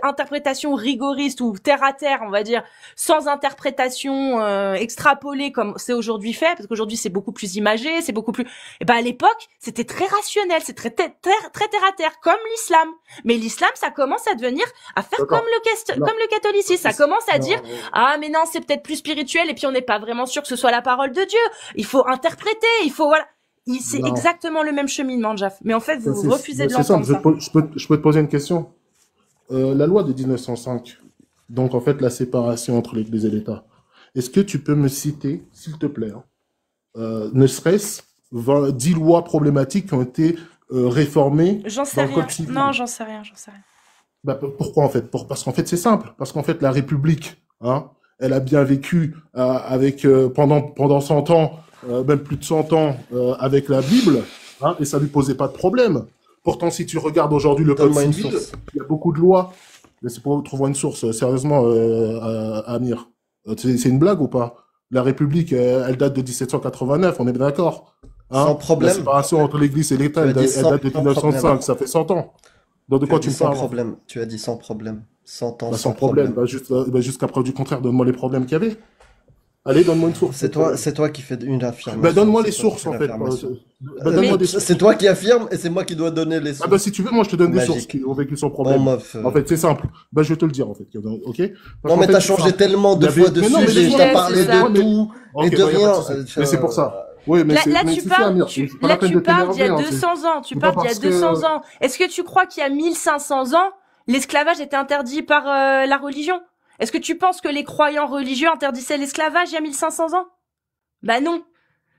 interprétation rigoriste ou terre à terre, on va dire, sans interprétation extrapolée comme c'est aujourd'hui fait, parce qu'aujourd'hui c'est beaucoup plus imagé, c'est beaucoup plus. Et bah, à l'époque, c'était très rationnel, c'est très terre à terre, comme l'islam. Mais l'islam, ça commence à faire d'accord. Non, comme le catholicisme. Ça commence à dire, non, ah, mais non, c'est peut-être plus spirituel, et puis on n'est pas vraiment sûr que ce soit la parole de Dieu. Il faut interpréter, voilà. C'est non. exactement le même cheminement, Jaf. Mais en fait, vous refusez de C'est simple, l'entendre, ça. je peux te poser une question. La loi de 1905, donc en fait la séparation entre l'Église et l'État, est-ce que tu peux me citer, s'il te plaît, hein, ne serait-ce 10 lois problématiques qui ont été réformées J'en sais dans le rien. Code civil? Non, j'en sais rien. Bah, pourquoi en fait? Parce qu'en fait c'est simple. Parce qu'en fait la République, hein, elle a bien vécu avec pendant 100 ans, même plus de 100 ans, avec la Bible, hein, et ça lui posait pas de problème. Pourtant, si tu regardes aujourd'hui le Code Donne-moi une civil, source. il y a beaucoup de lois. Mais c'est pour trouver une source, sérieusement, Amir. C'est une blague ou pas? La République, elle date de 1789, on est bien d'accord. Sans Hein? La problème. séparation entre l'Église et Tu l'État, as elle, dit elle date de sans problème. 1905, ça fait 100 ans. Donc de Tu as quoi dit tu me sans parles? problème. Tu as dit sans problème. 100 ans Bah, sans sans problème. problème. Jusqu'à preuve du contraire, donne-moi les problèmes qu'il y avait. Allez, donne-moi une source. C'est toi qui fais une Bah, affirmation. donne-moi C'est les toi qui sources, fais en fait. l'affirmation. Bah, donne-moi des Mais sources. C'est toi qui affirme et c'est moi qui dois donner les Ah bah, sources. si tu veux, moi, je te donne des sources Magique. qui ont vécu sans Bon, problème. meuf. En fait, c'est simple. Bah, je vais te le dire, en fait. Ok? Parce Non, qu'en mais fait, t'as c'est changé simple. tellement Il de y avait... fois de Mais non, mais sujet, laisse-moi t'as c'est parlé ça. de tout et Ok, de bah, y a pas de rien. souci. Mais c'est pour ça. Oui, mais Là, c'est, là, mais tu c'est ça, parles, Amir. C'est pas là, la peine tu de parles d'il y t'énerver, a hein. 200 ans. Tu C'est pas parles d'il y a parce que... 200 ans. Est-ce que tu crois qu'il y a 1500 ans, l'esclavage était interdit par la religion? Est-ce que tu penses que les croyants religieux interdissaient l'esclavage il y a 1500 ans? Bah non.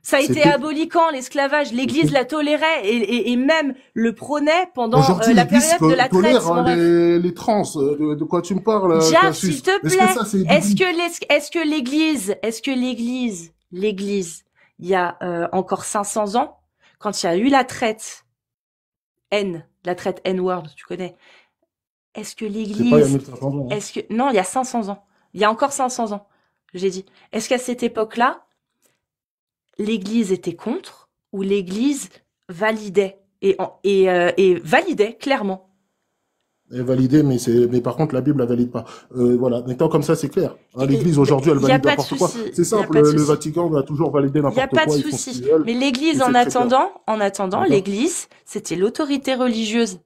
Ça a été C'était... aboli quand l'esclavage? L'Église la tolérait et même le prônait pendant Aujourd'hui, la l'Église période de la traite. tolère Mon ref. les trans. De quoi tu me parles, Jaf, s'il Cassius? te Est-ce que plaît, ça, c'est est-ce biblique? que l'Église, il y a encore 500 ans, quand il y a eu la traite la traite N-word, tu connais, est-ce que C'est pas il y a l'Église, 1500 ans, hein. non, il y a 500 ans, il y a encore 500 ans, j'ai dit, est-ce qu'à cette époque-là, l'Église était contre ou l'Église validait et validait clairement? Elle est validée, mais par contre, la Bible la valide pas. Voilà. Maintenant, comme ça, c'est clair. Hein, l'Église, aujourd'hui, elle Il y a valide pas de n'importe quoi. souci, C'est il y a simple, pas de le souci. Vatican va toujours valider Il n'y a n'importe pas de quoi, ils font ce souci. qu'ils veulent, Mais l'Église, et c'est très clair. en attendant, D'accord? l'Église, c'était l'autorité religieuse.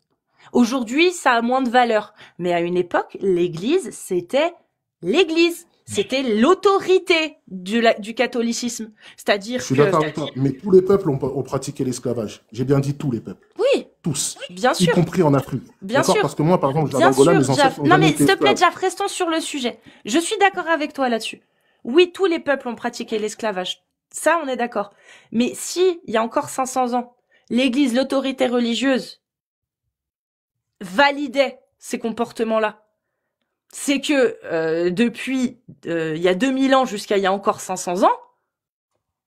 Aujourd'hui, ça a moins de valeur. Mais à une époque, l'Église, c'était l'Église. C'était l'autorité du catholicisme. Je C'est-à-dire suis que, d'accord avec toi. Mais tous les peuples ont pratiqué l'esclavage. J'ai bien dit tous les peuples. oui, Tous. bien Y sûr, compris en Afrique. bien D'accord? sûr, Parce que moi, par exemple, je viens bien d'Angola, sûr, mes Jaf. ancêtres n'ont Non, jamais mais été s'il te plaît, esclaves. Jaf, restons sur le sujet. Je suis d'accord avec toi là-dessus. Oui, tous les peuples ont pratiqué l'esclavage. Ça, on est d'accord. Mais si, il y a encore 500 ans, l'Église, l'autorité religieuse, validait ces comportements-là, c'est que depuis il y a 2000 ans jusqu'à il y a encore 500 ans,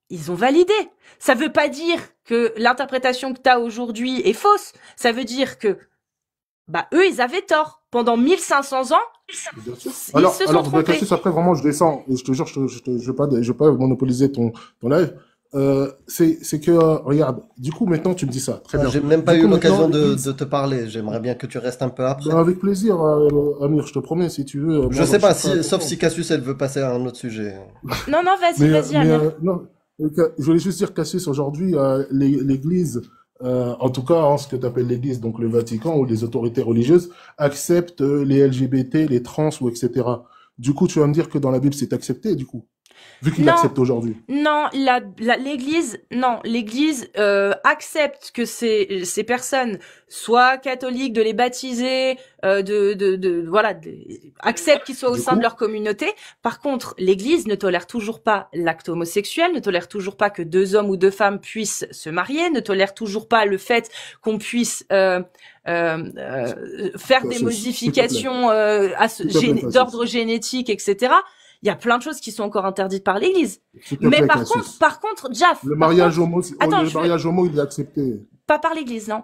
ils ont validé. Ça veut pas dire que l'interprétation que tu as aujourd'hui est fausse. Ça veut dire que bah eux, ils avaient tort. Pendant 1500 ans, Bien sûr. ils Alors, se sont trompés. Cassius, après, vraiment, je descends. Et je te jure, je veux pas monopoliser ton live. C'est que, regarde, du coup, maintenant, tu me dis ça. Très bien. J'ai même pas Du eu coup, l'occasion maintenant, de l'Église, te parler. J'aimerais bien que tu restes un peu après. bah, avec plaisir, Amir, je te promets, si tu veux. Je Moi, sais je pas, suis prêt à sauf t'entendre. si Cassius, elle veut passer à un autre sujet. Non, non, vas-y, Amir. Non, je voulais juste dire, Cassius, aujourd'hui, l'Église, en tout cas, hein, ce que tu appelles l'Église, donc le Vatican ou les autorités religieuses, acceptent les LGBT, les trans ou etc. Du coup, tu vas me dire que dans la Bible, c'est accepté, du coup, vu qu'ils Non, l'acceptent aujourd'hui. non, l'Église accepte que ces personnes soient catholiques, de les baptiser, accepte qu'ils soient au Du sein de coup, leur communauté. Par contre, l'Église ne tolère toujours pas l'acte homosexuel, ne tolère toujours pas que deux hommes ou deux femmes puissent se marier, ne tolère toujours pas le fait qu'on puisse faire des Cassius, s'il te plaît. modifications S'il te plaît, Cassius. d'ordre génétique, etc. Il y a plein de choses qui sont encore interdites par l'Église. S'il te Mais plaît, par Cassius. contre, Jaf, Le par mariage contre, homo, attends, le mariage homo, il est accepté. pas par l'Église, non.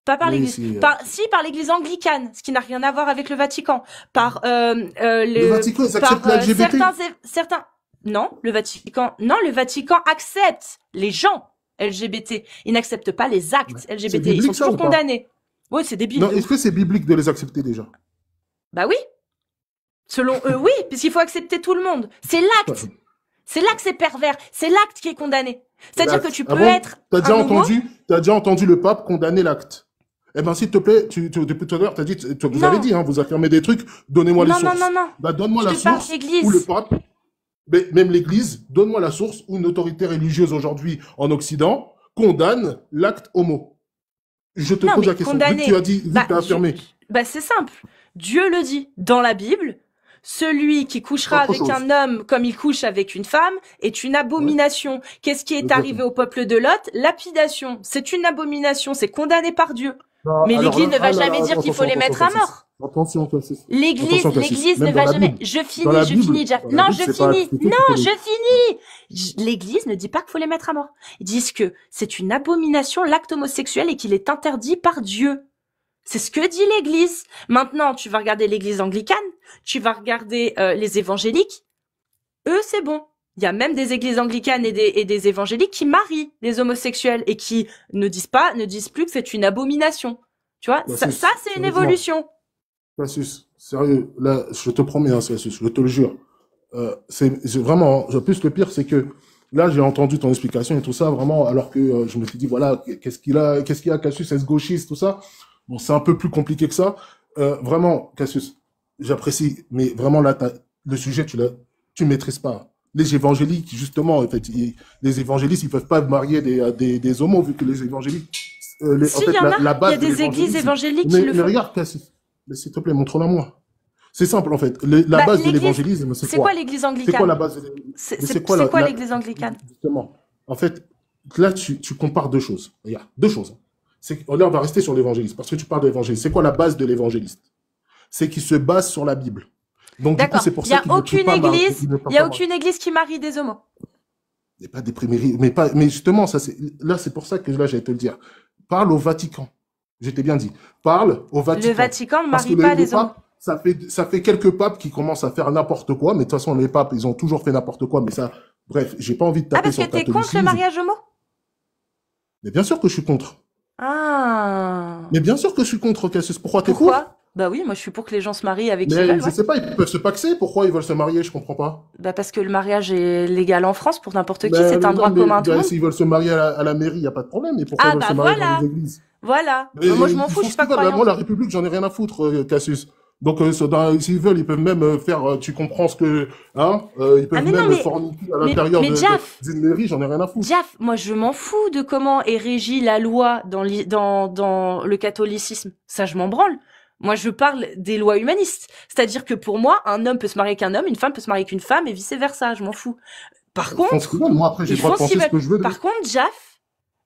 Pas par Oui, l'Église. si. Si, par l'Église anglicane, ce qui n'a rien à voir avec le Vatican. Par Le Vatican, ils acceptent l'LGBT. certains. Non, le Vatican accepte les gens LGBT. Il n'accepte pas les actes C'est LGBT. Ils biblique, sont ça, toujours ou pas? condamnés. Oui, c'est débile. Non, de est-ce ouf. que c'est biblique de les accepter déjà? Bah oui. Selon eux, oui, puisqu'il faut accepter tout le monde. C'est l'acte. C'est là que c'est pervers. C'est l'acte qui est condamné. C'est-à-dire que tu Ah peux bon? être un homo. T'as déjà entendu le pape condamner l'acte? Eh ben, s'il te plaît, depuis tout à l'heure, vous avez Non, dit, hein, vous affirmez des trucs, donnez-moi les non, non, non, sources. non. Bah, donne-moi Je la te parle source où le d'église. pape, mais même l'Église, donne-moi la source où une autorité religieuse aujourd'hui en Occident condamne l'acte homo. Je te Non, pose mais la question. condamné. Vu que tu as affirmé, Bah, c'est simple. Dieu le dit dans la Bible. Celui qui c'est couchera autre avec chose. un homme comme il couche avec une femme est une Ouais, abomination. Qu'est-ce qui est arrivé exactement. au peuple de Lot? Lapidation. C'est une abomination. C'est condamné par Dieu. Ah, Mais alors l'Église là, ne va ah là jamais là, dire qu'il faut les attention, mettre à Cassis. mort. Attention, Cassis. L'Église, Attention, Cassis. l'Église ne Même dans va la jamais. Bible. Dans la Je Bible, finis, Jeff. dans la Non, Bible, je c'est pas finis. c'est toi qui Non, connais. je finis. L'Église ne dit pas qu'il faut les mettre à mort. Ils disent que c'est une abomination l'acte homosexuel et qu'il est interdit par Dieu. C'est ce que dit l'Église. Maintenant, tu vas regarder l'Église anglicane, tu vas regarder les évangéliques. Eux, c'est bon. Il y a même des églises anglicanes et des évangéliques qui marient des homosexuels et qui ne disent plus que c'est une abomination. Tu vois, ça Cassis, c'est une sérieusement. évolution. Cassis, sérieux. Là, je te promets, hein, Cassis, je te le jure. C'est vraiment, plus le pire, c'est que là, j'ai entendu ton explication et tout ça, vraiment, alors que je me suis dit, voilà, qu'est-ce qu'il a, Cassius, est-ce gauchiste, tout ça. Bon, c'est un peu plus compliqué que ça. Vraiment, Cassius, j'apprécie, mais vraiment, là, le sujet, tu maîtrises pas. Les évangéliques, justement, en fait, les évangélistes, ils peuvent pas marier des homos, vu que les évangéliques, en Si, il fait, y en a. la Il y a base de des églises l'évangélisme. évangéliques qui le Mais font. regarde, Cassius, mais s'il te plaît, montre-la moi. C'est simple, en fait. La Bah, base de l'église, l'évangélisme, c'est c'est quoi quoi? l'église C'est quoi anglicane? la base de C'est Mais c'est- c'est quoi c'est quoi l'église anglicane? justement? En fait, là, tu compares deux choses. Regarde, deux choses. Là, on va rester sur l'évangéliste, parce que tu parles de l'évangéliste. C'est quoi la base de l'évangéliste? C'est qu'il se base sur la Bible. Donc, du coup, D'accord. c'est pour Il y ça a qu'il ne peut aucune pas marier. église, il y a aucune église qui marie des homos. Il n'est pas des primairies, mais justement, là, c'est pour ça que là, j'allais te le dire. Parle au Vatican. Je t'ai bien dit. Parle au Le Vatican. Vatican ne Parce que marie pas les les homos. papes, ça fait quelques papes qui commencent à faire n'importe quoi, mais de toute façon, les papes, ils ont toujours fait n'importe quoi, mais ça, bref, j'ai pas envie de Ah, taper parce sur que le t'es contre le catholicisme. mariage homo? Mais bien sûr que je suis contre. Ah. Mais bien sûr que je suis contre, Cassius. Pourquoi t'es contre? Pourquoi? Bah oui, moi je suis pour que les gens se marient avec qui ils Mais veulent, je ouais. sais pas, ils peuvent se paxer. Pourquoi ils veulent se marier? Je comprends pas. Bah parce que le mariage est légal en France pour n'importe qui, Mais, c'est un droit commun à tout le monde. s'ils veulent se marier à la mairie, il n'y a pas de problème. Mais pourquoi Ah ils veulent bah se marier dans voilà, les églises? voilà. Mais Bah, moi je m'en ils fous, font je ce suis pas qu'ils veulent. Moi, croyante. la République, j'en ai rien à foutre, Cassius. Donc, s'ils veulent, ils peuvent même faire, tu comprends ce que, hein, ils Ah peuvent mais non, même forniquer à l'intérieur mais Diaf, d'une mairie, j'en ai rien à foutre. Diaf, moi je m'en fous de comment est régie la loi dans le catholicisme. Ça je m'en branle. Moi je parle des lois humanistes. C'est-à-dire que pour moi, un homme peut se marier avec un homme, une femme peut se marier avec une femme et vice-versa, je m'en fous. Par Ils font ce qu'ils contre, veulent. Moi, après, j'ai ils le droit font de ce qu'ils penser ce que je veux. veulent. Par contre, Diaf,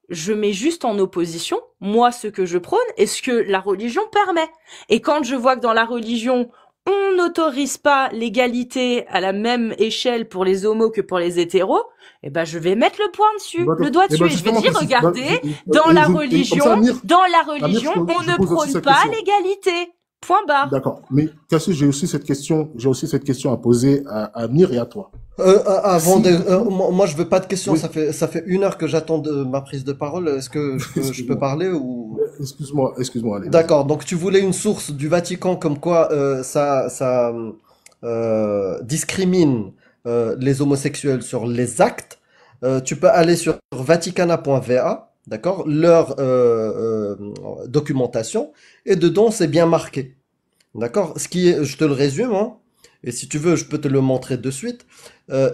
je mets juste en opposition, moi, ce que je prône et ce que la religion permet. Et quand je vois que dans la religion, on n'autorise pas l'égalité à la même échelle pour les homos que pour les hétéros, eh ben, je vais mettre le point dessus, D'accord. le doigt Eh dessus, ben, et je vais justement, dire, Cassis, regardez, bah, dans et la comme religion, ça, Amir, on je ne pose aussi prône cette pas question. l'égalité. Point barre. D'accord. Mais Cassius, j'ai aussi cette question à poser à Amir et à toi. Avant Si, de, moi je veux pas de questions, oui, ça fait 1 heure que j'attends de ma prise de parole. Est-ce que je peux excuse-moi. parler ou... Excuse-moi, allez, vas-y. D'accord, donc tu voulais une source du Vatican comme quoi ça discrimine les homosexuels sur les actes. Tu peux aller sur vaticana.va, d'accord, leur documentation, et dedans c'est bien marqué. D'accord? Ce qui est, je te le résume, hein, et si tu veux, je peux te le montrer de suite.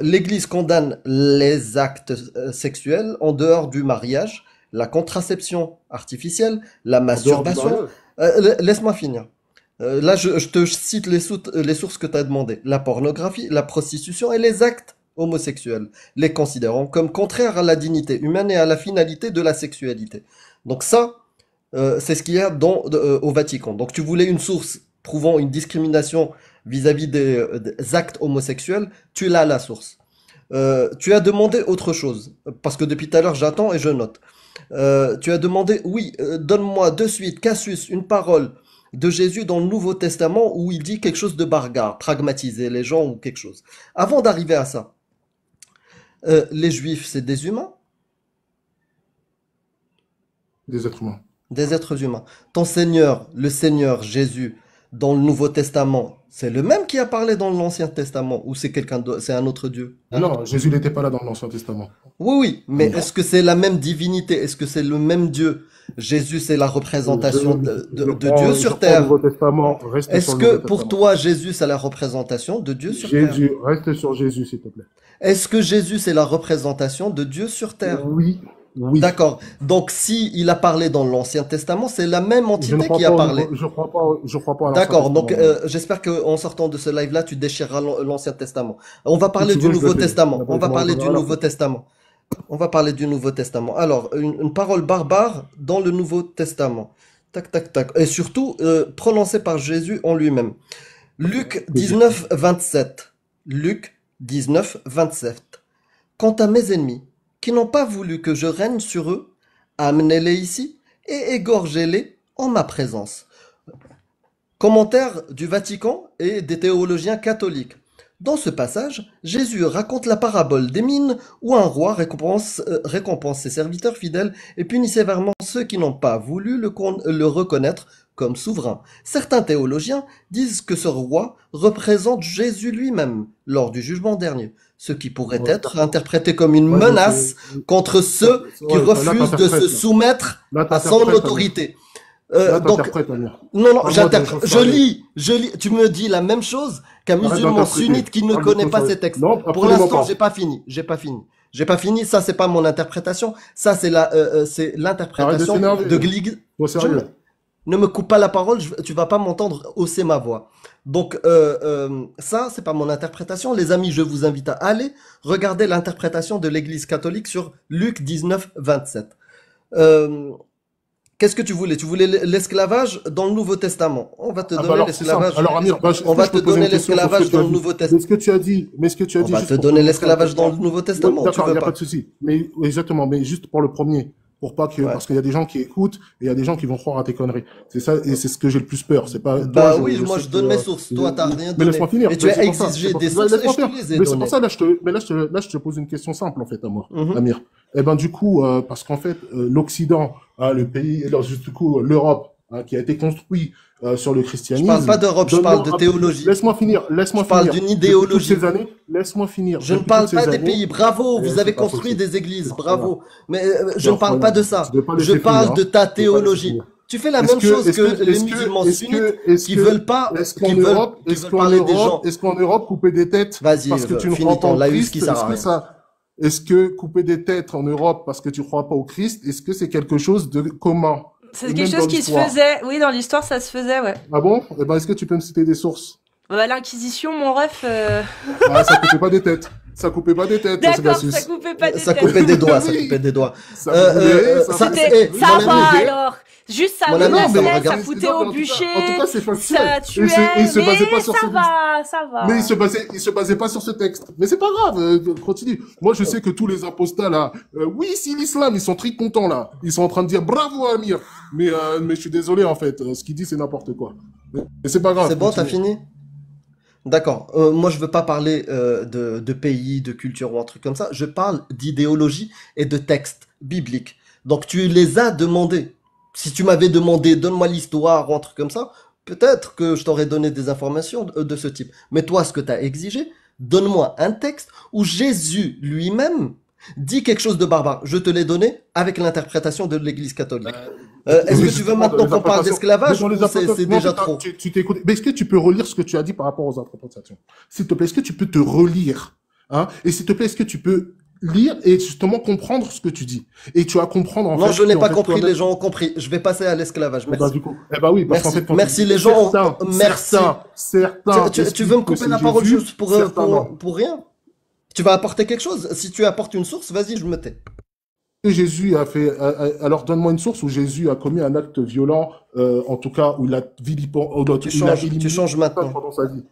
L'Église condamne les actes sexuels en dehors du mariage, la contraception artificielle, la En dehors du masturbation. mariage. Laisse-moi finir. Là, je te cite les sources que tu as demandées. La pornographie, la prostitution et les actes homosexuels, les considérant comme contraires à la dignité humaine et à la finalité de la sexualité. Donc ça, c'est ce qu'il y a au Vatican. Donc tu voulais une source prouvant une discrimination vis-à-vis des actes homosexuels, tu l'as la source. Tu as demandé autre chose, parce que depuis tout à l'heure j'attends et je note. Tu as demandé, oui, donne-moi de suite, Cassius, une parole de Jésus dans le Nouveau Testament où il dit quelque chose de barbare, pragmatiser les gens ou quelque chose. Avant d'arriver à ça, les Juifs, c'est des humains, Des êtres humains. des êtres humains. Ton Seigneur, le Seigneur Jésus, dans le Nouveau Testament, c'est le même qui a parlé dans l'Ancien Testament ou c'est quelqu'un d'autre, c'est un autre Dieu? Non, Jésus n'était pas là dans l'Ancien Testament. Oui, oui, mais Amir. est-ce que c'est la même divinité? Est-ce que c'est le même Dieu? Jésus, c'est la représentation de Dieu Je sur prends le terre. Nouveau Testament, reste Est-ce sur le que Nouveau pour Testament. toi, Jésus, c'est la représentation de Dieu sur terre? Jésus, reste sur Jésus, s'il te plaît. Est-ce que Jésus, c'est la représentation de Dieu sur terre? Oui, oui. D'accord. Donc, si il a parlé dans l'Ancien Testament, c'est la même Je ne entité crois qui a pas, parlé. je crois pas à l'Ancien D'accord. Donc, Testament. j'espère qu'en sortant de ce live-là, tu déchireras l'Ancien Testament. On va Si parler tu du veux, je le Nouveau fais. Testament. On va Je m'en parler du reverrai à la Nouveau fin. Testament. On va parler du Nouveau Testament. Alors, une parole barbare dans le Nouveau Testament. Tac, tac, tac. Et surtout, prononcée par Jésus en lui-même. Luc 19, 27. Luc 19, 27. Quant à mes ennemis, qui n'ont pas voulu que je règne sur eux, amenez-les ici et égorgez-les en ma présence. Commentaire du Vatican et des théologiens catholiques. Dans ce passage, Jésus raconte la parabole des mines où un roi récompense ses serviteurs fidèles et punit sévèrement ceux qui n'ont pas voulu le reconnaître comme souverain. Certains théologiens disent que ce roi représente Jésus lui-même lors du jugement dernier, ce qui pourrait Ouais. être interprété comme une Ouais, menace contre ceux qui ouais, là, refusent de se t'interprètes, là. soumettre Là, à son t'interprètes, Amir. autorité. Là, Donc, t'interprètes, Amir. non, non, Parle-moi des choses sérieuses. je lis. Tu me dis la même chose qu'un Arrête musulman d'interpréter. sunnite qui ne Parle de connaît choses pas sérieuses. ces textes. Non, Pour absolument l'instant, pas. j'ai pas fini. J'ai pas fini. Ça, c'est pas mon interprétation. Ça, c'est Arrête de l'interprétation s'énerver. de Glig. Sois Je sérieux. me- Ne me coupe pas la parole. Tu vas pas m'entendre hausser ma voix. Donc, ça, c'est pas mon interprétation. Les amis, je vous invite à aller regarder l'interprétation de l'Église catholique sur Luc 19, 27. Euh, Qu'est-ce que tu voulais? Tu voulais l'esclavage dans le Nouveau Testament. On va te Ah bah donner alors, c'est simple. l'esclavage. Alors, Amir, est-ce On que va je te peux poser donner une question sur ce que l'esclavage tu as dans le dit? Nouveau Mais Testament. ce que tu as dit, On va juste te pour donner te montrer un l'esclavage dans le truc. Nouveau Oui, Testament, ou tu d'accord, il veux n'y a pas pas? de souci. Mais exactement, mais juste pour le premier, pour pas que, Ouais. parce qu'il y a des gens qui écoutent et il y a des gens qui vont croire à tes conneries. C'est ça, et c'est ce que j'ai le plus peur. C'est pas, toi, Bah oui, moi sais je que, donne mes sources. Toi, t'as rien mais donné. laisse-moi finir. Et tu Mais as c'est pour ça. exigé C'est pour des ça. sources et Laisse-moi je faire. te les ai Mais c'est pour données. ça, là, je te pose une question simple, en fait, à moi, Mhm. Amir. Eh ben, du coup, parce qu'en fait, l'Occident, le pays, alors, du coup, l'Europe, qui a été construit sur le Je parle christianisme. pas d'Europe, je parle de théologie. Laisse-moi finir, Je laisse-moi parle finir. d'une Depuis toutes idéologie. ces années, laisse-moi finir. Je ne Depuis parle toutes pas ces des années, pays. Bravo, vous c'est avez pas construit possible. des églises. Non, Bravo. Mais je non, ne parle non, pas de tu ça. ne veux pas Je laisser finir, parle hein. de ta Tu ne veux pas laisser théologie. finir. Tu fais la Est-ce même que, chose est-ce que que, les est-ce musulmans que, sunnites est-ce qui que, veulent pas, est-ce qui qu'en veulent, Europe, qui est-ce veulent qu'en parler des gens. Europe, est-ce qu'en Europe, couper des têtes Vas-y, parce que tu ne crois finis pas ton au laïus qui Christ, sert est-ce à que rien. ça, est-ce que couper des têtes en Europe parce que tu crois pas au Christ, est-ce que c'est quelque chose de commun? C'est Et quelque même chose dans qui se l'histoire. faisait. Oui, dans l'histoire, ça se faisait, ouais. Ah bon? Eh ben, est-ce que tu peux me citer des sources? L'Inquisition, mon ref. Ah, ça coupait pas des têtes. Ça coupait pas des têtes, D'accord, Gassus. ça coupait pas des Ça têtes. coupait des doigts, ça Oui. coupait des doigts. Ça brûlait, ça ça- C'était, eh, ça mon va ami, alors. Juste ça Mon ami, non, mais menaçait, ça regarde. foutait Non, mais au bûcher, en tout cas, c'est factuel. ça Et tuait, il se basait pas mais sur ça ce va, ça va. Mais il se basait pas sur ce texte. Mais c'est pas grave, continue. Moi, je sais que tous les apostats là, oui, c'est l'islam, ils sont très contents là. Ils sont en train de dire bravo Amir. Mais je suis désolé en fait, ce qu'il dit c'est n'importe quoi. Mais c'est pas grave. C'est bon, t'as continue. fini? D'accord. Moi, je veux pas parler de pays, de culture ou un truc comme ça. Je parle d'idéologie et de textes bibliques. Donc, tu les as demandés. Si tu m'avais demandé, donne-moi l'histoire ou un truc comme ça, peut-être que je t'aurais donné des informations de ce type. Mais toi, ce que tu as exigé, donne-moi un texte où Jésus lui-même dit quelque chose de barbare. Je te l'ai donné avec l'interprétation de l'Église catholique. Est-ce que tu veux maintenant qu'on parle d'esclavage ou c'est déjà trop? Tu t'écoutes. Mais est-ce que tu peux relire ce que tu as dit par rapport aux interprétations? S'il te plaît, est-ce que tu peux te relire? Hein? Et s'il te plaît, est-ce que tu peux lire et justement comprendre ce que tu dis? Et tu vas comprendre en fait. Non, je n'ai qu'en pas fait, compris, toi-même- les gens ont compris. Je vais passer à l'esclavage. Eh Merci. ben, du coup, eh ben oui, parce Merci. qu'en fait, quand Merci, tu- les gens ont- certains, merci. certains Tu veux expliquent me que couper c'est la parole Jésus, juste certains non. pour rien? Tu vas apporter quelque chose? Si tu apportes une source, vas-y, je me tais. Que Jésus a fait. Alors donne-moi une source où Jésus a commis un acte violent, en tout cas où il a Tu changes maintenant. pendant sa vie.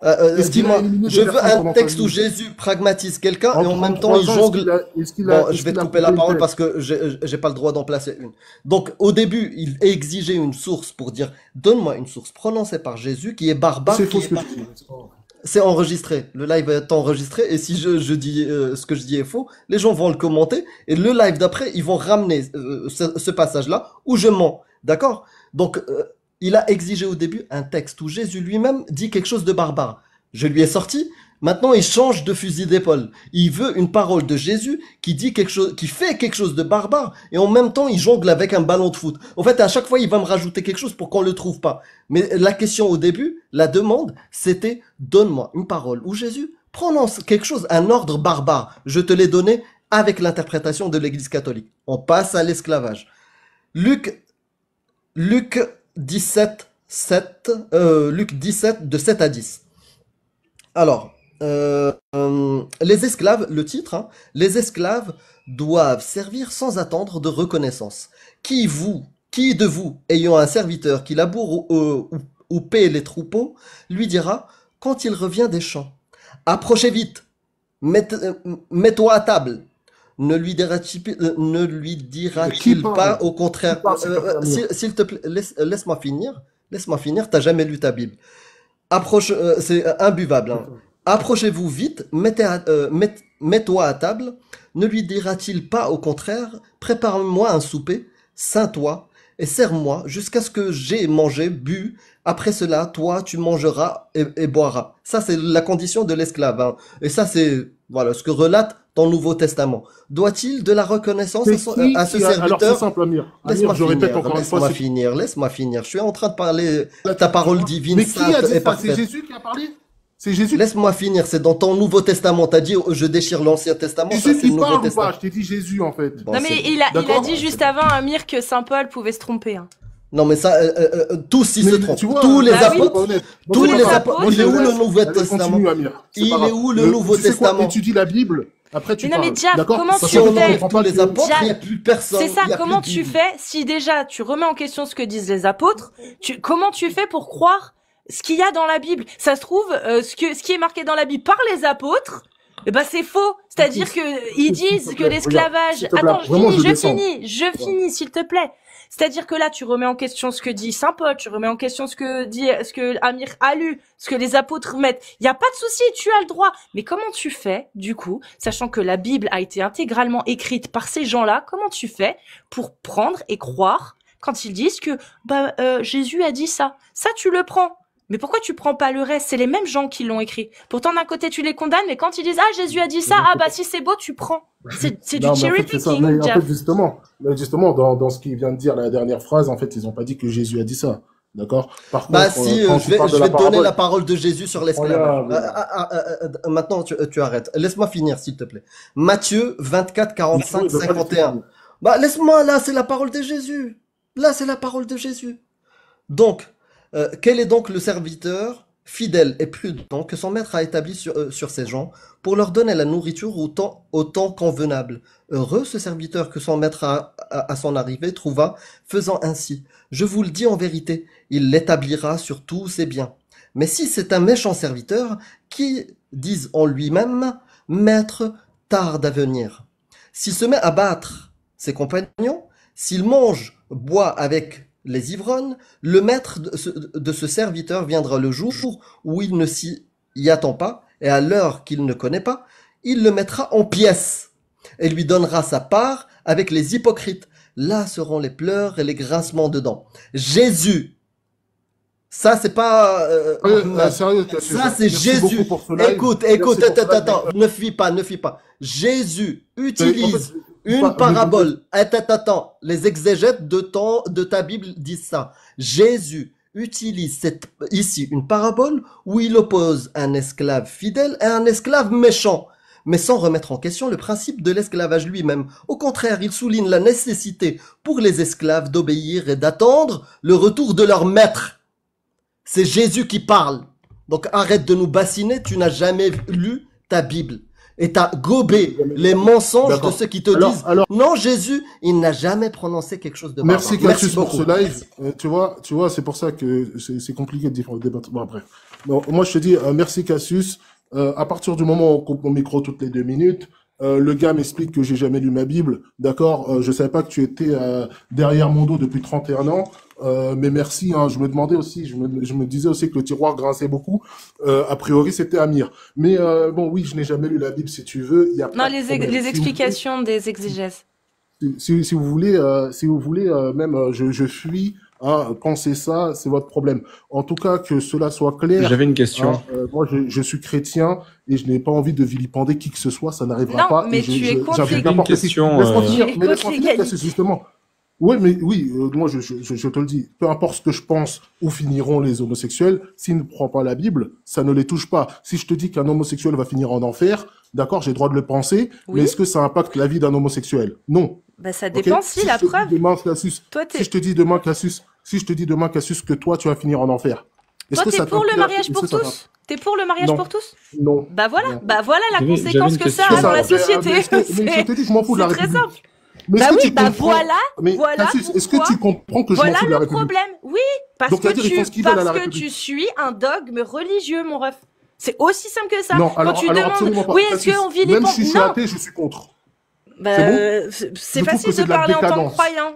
Dis-moi, Est-ce qu'il a éliminé des je veux personnes un pendant sa texte vie? où Jésus pragmatise quelqu'un et en même temps 33 il ans, jongle. est-ce qu'il a- Bon, est-ce je vais qu'il te a couper la coupé parole une parce que j'ai pas le droit d'en placer une. Donc, au début, il exigeait une source pour dire, donne-moi une source prononcée par Jésus qui est tête? barbare, C'est qui faux ce est que pas- tu dis. C'est pas vrai. C'est enregistré. Le live est enregistré et si je dis ce que je dis est faux, les gens vont le commenter et le live d'après, ils vont ramener ce passage-là où je mens. D'accord? Donc, il a exigé au début un texte où Jésus lui-même dit quelque chose de barbare. Je lui ai sorti. Maintenant, il change de fusil d'épaule. Il veut une parole de Jésus qui dit quelque chose, qui fait quelque chose de barbare, et en même temps, il jongle avec un ballon de foot. En fait, à chaque fois, il va me rajouter quelque chose pour qu'on le trouve pas. Mais la question au début, la demande, c'était donne-moi une parole où Jésus prononce quelque chose, un ordre barbare. Je te l'ai donné avec l'interprétation de l'Église catholique. On passe à l'esclavage. Luc, Luc 17, 7, Luc 17 de 7 à 10. Alors, les esclaves, le titre, hein, les esclaves doivent servir sans attendre de reconnaissance. Qui de vous, ayant un serviteur qui laboure ou paie les troupeaux, lui dira, quand il revient des champs, approchez vite, mets-toi à table. Ne lui Qui dira-t-il pas parle? au Qui contraire, parle, s'il te plaît, Amir? s'il te plaît, laisse-moi finir, laisse-moi finir, t'as jamais lu ta Bible. C'est imbuvable, hein. Attends. Approchez-vous vite, mets-toi à table. Ne lui dira-t-il pas au contraire, prépare-moi un souper, ceins-toi et sers-moi jusqu'à ce que j'aie mangé, bu. Après cela, toi, tu mangeras et boiras. Ça, c'est la condition de l'esclave, hein. Et ça, c'est voilà ce que relate ton Nouveau Testament. Doit-il de la reconnaissance C'est qui à ce qui a... Alors, c'est serviteur? simple, Amir. Amir, Laisse-moi je répète finir, encore une fois, laisse-moi c'est... finir, laisse-moi finir. Je suis en train de parler, ta Attends, parole divine, mais qui a sainte dit et ça? C'est parfaite. Jésus qui a parlé? C'est Jésus? Laisse-moi finir, c'est dans ton Nouveau Testament. T'as dit, oh, je déchire l'Ancien Testament, ça Jésus c'est le qui Nouveau parle ou pas? Testament. Je t'ai dit Jésus, en fait. Bon, Non c'est mais bon. il a D'accord? dit Bon, juste c'est bon. avant, Amir, que Saint Paul pouvait se tromper. Hein. Non, mais ça, tous ils Mais se tu trompent. vois, Tous les Bah oui. sois pas apôtres, honnête. Bon, tous c'est pas les les grave. apôtres. apôtres. Il est où le Nouveau Allez, Testament? continue, Amir. C'est pas Il est grave. où le Nouveau Tu sais quoi? Testament? Étudie la Bible. Après, tu Mais non mais parles. Diable, D'accord? comment Parce Si tu qu'en on fait, on fais? enlève comprend tous pas les que... apôtres, il n'y a Diable, plus personne, c'est ça, il n'y a plus comment de tu Bible. fais si déjà tu remets en question ce que disent les apôtres, comment tu fais pour croire ce qu'il y a dans la Bible? Ça se trouve, ce qui est marqué dans la Bible par les apôtres, eh ben c'est faux. C'est-à-dire que ils S'il disent te que plaît, regarde. l'esclavage... S'il te plaît, Attends, vraiment, je descends. je Voilà. finis, s'il te plaît. C'est-à-dire que là, tu remets en question ce que dit Saint Paul, tu remets en question ce que Amir a lu, ce que les apôtres mettent. Il n'y a pas de souci, tu as le droit. Mais comment tu fais, du coup, sachant que la Bible a été intégralement écrite par ces gens-là, comment tu fais pour prendre et croire quand ils disent que Jésus a dit ça? Ça, tu le prends. Mais pourquoi tu prends pas le reste? C'est les mêmes gens qui l'ont écrit. Pourtant, d'un côté, tu les condamnes, mais quand ils disent, ah, Jésus a dit ça, ah, bah, si c'est beau, tu prends. C'est du Non, mais en cherry fait, c'est ça. picking, Mais en Jeff. fait, justement, dans ce qu'il vient de dire, la dernière phrase, en fait, ils n'ont pas dit que Jésus a dit ça. D'accord? Par Bah contre, si, quand je tu vais, parles de je la vais te donner parabole, la parole de Jésus sur l'esclavage. regarde. Maintenant, tu arrêtes. Laisse-moi finir, s'il te plaît. Matthieu 24, Mais 45, il veut pas laisser 51. finir. Bah laisse-moi, là, c'est la parole de Jésus. Là, c'est la parole de Jésus. Donc, quel est donc le serviteur fidèle et prudent que son maître a établi sur ses gens pour leur donner la nourriture au temps convenable? Heureux ce serviteur que son maître à son arrivée trouva faisant ainsi. Je vous le dis en vérité, il l'établira sur tous ses biens. Mais si c'est un méchant serviteur qui dise en lui-même, Maître tarde à venir, s'il se met à battre ses compagnons, s'il mange, boit avec les ivrognes, le maître de ce serviteur viendra le jour où il ne s'y attend pas, et à l'heure qu'il ne connaît pas, il le mettra en pièces, et lui donnera sa part avec les hypocrites. Là seront les pleurs et les grincements de dents. Jésus, ça c'est pas Sérieux, Cassius, ça c'est merci beaucoup Jésus. pour ce live. Écoute, Merci pour ce live, attends, mec. ne fuis pas. Jésus En utilise fait, une parabole. Attends, les exégètes de ta Bible disent ça. Jésus utilise ici une parabole où il oppose un esclave fidèle et un esclave méchant, mais sans remettre en question le principe de l'esclavage lui-même. Au contraire, il souligne la nécessité pour les esclaves d'obéir et d'attendre le retour de leur maître. C'est Jésus qui parle. Donc arrête de nous bassiner, tu n'as jamais lu ta Bible. Et t'as gobé les mensonges de D'accord. ceux qui te Alors, disent alors, non, Jésus, il n'a jamais prononcé quelque chose de barbare. merci Cassius pour beaucoup. ce live. Tu vois, c'est pour ça que c'est compliqué de débattre. Bon, bref. Non, moi, je te dis merci Cassius. À partir du moment où on coupe mon micro toutes les 2 minutes, le gars m'explique que j'ai jamais lu ma Bible. D'accord, je savais pas que tu étais derrière mon dos depuis 31 ans. Mais merci. Hein, je me demandais aussi, je me disais aussi que le tiroir grinçait beaucoup. A priori, c'était Amir. Mais bon, oui, je n'ai jamais lu la Bible. Si tu veux, il y a Non, pas de problème. les Si vous explications des exégèses. si vous voulez, même je fuis Hein, pensez ça, c'est votre problème. En tout cas, que cela soit clair. J'avais une question. Hein, moi, je suis chrétien et je n'ai pas envie de vilipender qui que ce soit. Ça n'arrivera Non, pas. mais Et tu es contre j'invite les- n'importe qui. question, Laisse-moi Tu finir, es mais contre laisse-moi finir, l'égalité. Cassius, justement. Ouais, mais oui, moi, je te le dis. Peu importe ce que je pense, où finiront les homosexuels, s'ils ne prennent pas la Bible, ça ne les touche pas. Si je te dis qu'un homosexuel va finir en enfer, d'accord, j'ai le droit de le penser, Oui. mais est-ce que ça impacte la vie d'un homosexuel? Non. Bah, ça Ok. dépend si Si la je te dis preuve. demain, Cassius, Toi, si t'es je te dis demain, Cassius, que toi, tu vas finir en enfer. Est-ce toi, que t'es ça pour le t'impacte- mariage est-ce pour que ça tous? T'es pour le mariage Non. pour tous? Non. Bah voilà, Non. bah voilà la J'avais conséquence une que ça question. a dans la Mais société. mais je te dis, je m'en fous de la C'est très République. simple. Mais Bah est-ce que oui, tu bah comprends voilà, Mais voilà Cassius, est-ce que pourquoi- tu comprends que je m'en Voilà fous de la le République? problème. Oui, parce Donc, que c'est-à-dire, ils font ce qu'ils veulent à la parce que République. tu suis un dogme religieux, mon ref. C'est aussi simple que ça. Non, Quand alors, tu alors demandes, absolument pas. oui, est-ce Cassius, qu'on vit les même si je suis non, athée, je suis contre. bah, c'est c'est Je trouve facile que c'est de de la parler en tant que décadence. croyant.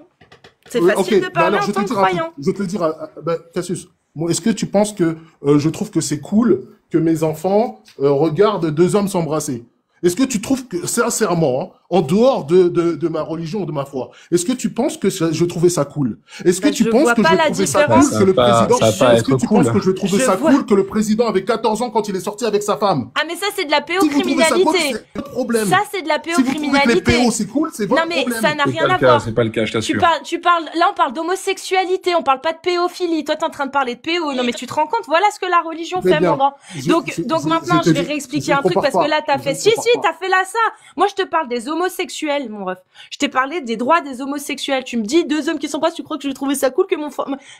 C'est Oui, facile ok, de bah parler alors, en je vais tant te que dire un truc. croyant. Je vais te le dire, bah, Cassius, moi, est-ce que tu penses que je trouve que c'est cool que mes enfants regardent deux hommes s'embrasser? Est-ce que tu trouves que, sincèrement, hein, en dehors de ma religion, de ma foi, est-ce que tu penses que je trouvais ça cool? Est-ce que Bah, tu je penses vois que pas je la trouvais ça différence. cool que le président... Ça va pas Est-ce que être tu cool. penses que je trouvais Je ça vois- cool que le président avait 14 ans quand il est sorti avec sa femme? Ah mais ça c'est de la Si vous trouvez ça cool, pédocriminalité. c'est votre problème. Ça c'est de la Si vous trouvez que les pédocriminalité. PO c'est cool, c'est votre Non mais problème. ça n'a C'est rien pas à le cas, voir. c'est pas le cas, je t'assure. Tu parles, là on parle d'homosexualité, on parle pas de péophilie. Toi t'es en train de parler de péo. Non mais tu te rends compte, voilà ce que la religion Très fait, bien. mon grand. Donc maintenant je vais réexpliquer un truc parce que là t'as fait, si t'as fait là ça. Moi je te parle des homosexuels, mon ref. Je t'ai parlé des droits des homosexuels. Tu me dis deux hommes qui sont pas, tu crois que je vais trouver ça cool que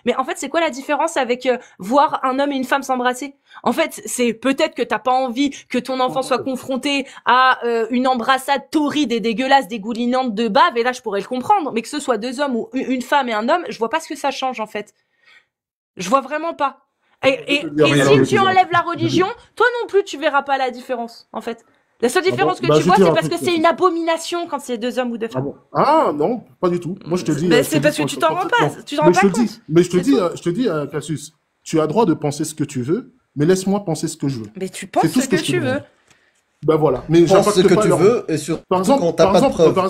mais en fait c'est quoi la différence avec voir un homme et une femme s'embrasser? En fait c'est peut-être que t'as pas envie que ton enfant soit confronté à une embrassade torride et dégueulasse, dégoulinante de bave, et là je pourrais le comprendre. Mais que ce soit deux hommes ou une femme et un homme, je vois pas ce que ça change en fait. Je vois vraiment pas. Et si tu enlèves la religion, toi non plus tu verras pas la différence en fait. La seule différence bon que Bah, tu je vois vais te c'est dire un parce que truc, c'est une abomination quand c'est deux hommes ou deux Ah femmes. bon? Ah non, pas du tout. Moi je te dis. Mais je te c'est dis parce que quand- tu t'en quand- rends pas, quand- tu t'en rends pas compte. Mais je te C'est dis, tout. je te dis, Cassius, tu as droit de penser ce que tu veux, mais laisse-moi penser ce que je veux. Mais tu penses C'est tout ce que je te tu veux. demande. Ben voilà. Mais Pense ce j'impacte que pas tu leur- veux et surtout Par exemple, quand t'as pas de preuves. par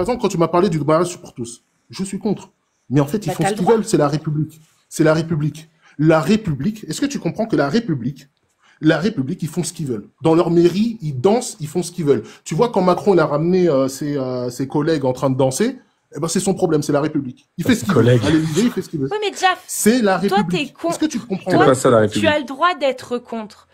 exemple, quand tu m'as parlé du mariage pour tous, je suis contre. Mais en fait, ils Bah, font t'as ce le qu'ils droit. veulent. C'est la République. C'est la République. La République. Est-ce que tu comprends que la République, ils font ce qu'ils veulent. Dans leur mairie, ils dansent, ils font ce qu'ils veulent. Tu vois, quand Macron il a ramené ses collègues en train de danser, eh ben c'est son problème, c'est la République. Il fait ce qu'il veut. collègues. À l'Élysée, il fait ce qu'il veut. Oui mais Jaff, C'est la Toi, République. t'es con. Est-ce que tu comprends C'est Toi, pas ça la tu République. as le droit d'être contre.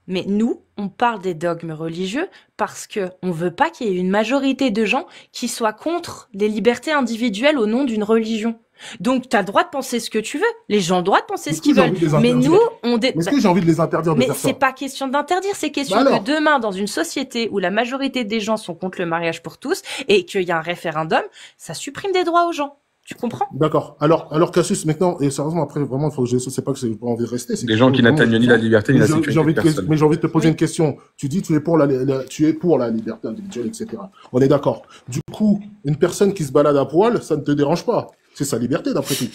Mais nous, on parle des dogmes religieux parce que on veut pas qu'il y ait une majorité de gens qui soient contre les libertés individuelles au nom d'une religion. Donc, t'as le droit de penser ce que tu veux. Les gens ont le droit de penser Est-ce ce qu'ils que j'ai veulent. envie de les Mais interdire nous, on Mais est-ce que j'ai envie de les interdire de mais faire ça? c'est pas question d'interdire, c'est question Bah alors. que demain, dans une société où la majorité des gens sont contre le mariage pour tous et qu'il y a un référendum, ça supprime des droits aux gens. Tu comprends? D'accord. Alors Cassius, maintenant, et sérieusement, après, vraiment, faut que je sais pas que j'ai pas envie de rester. c'est Des que gens qui vraiment, n'atteignent ni la liberté ni la J'ai sécurité envie de de, personne. mais j'ai envie de te poser Oui. une question. Tu dis tu es pour tu es pour la liberté individuelle, etc. On est d'accord. Du coup, une personne qui se balade à poil, ça ne te dérange pas. C'est sa liberté, d'après tout.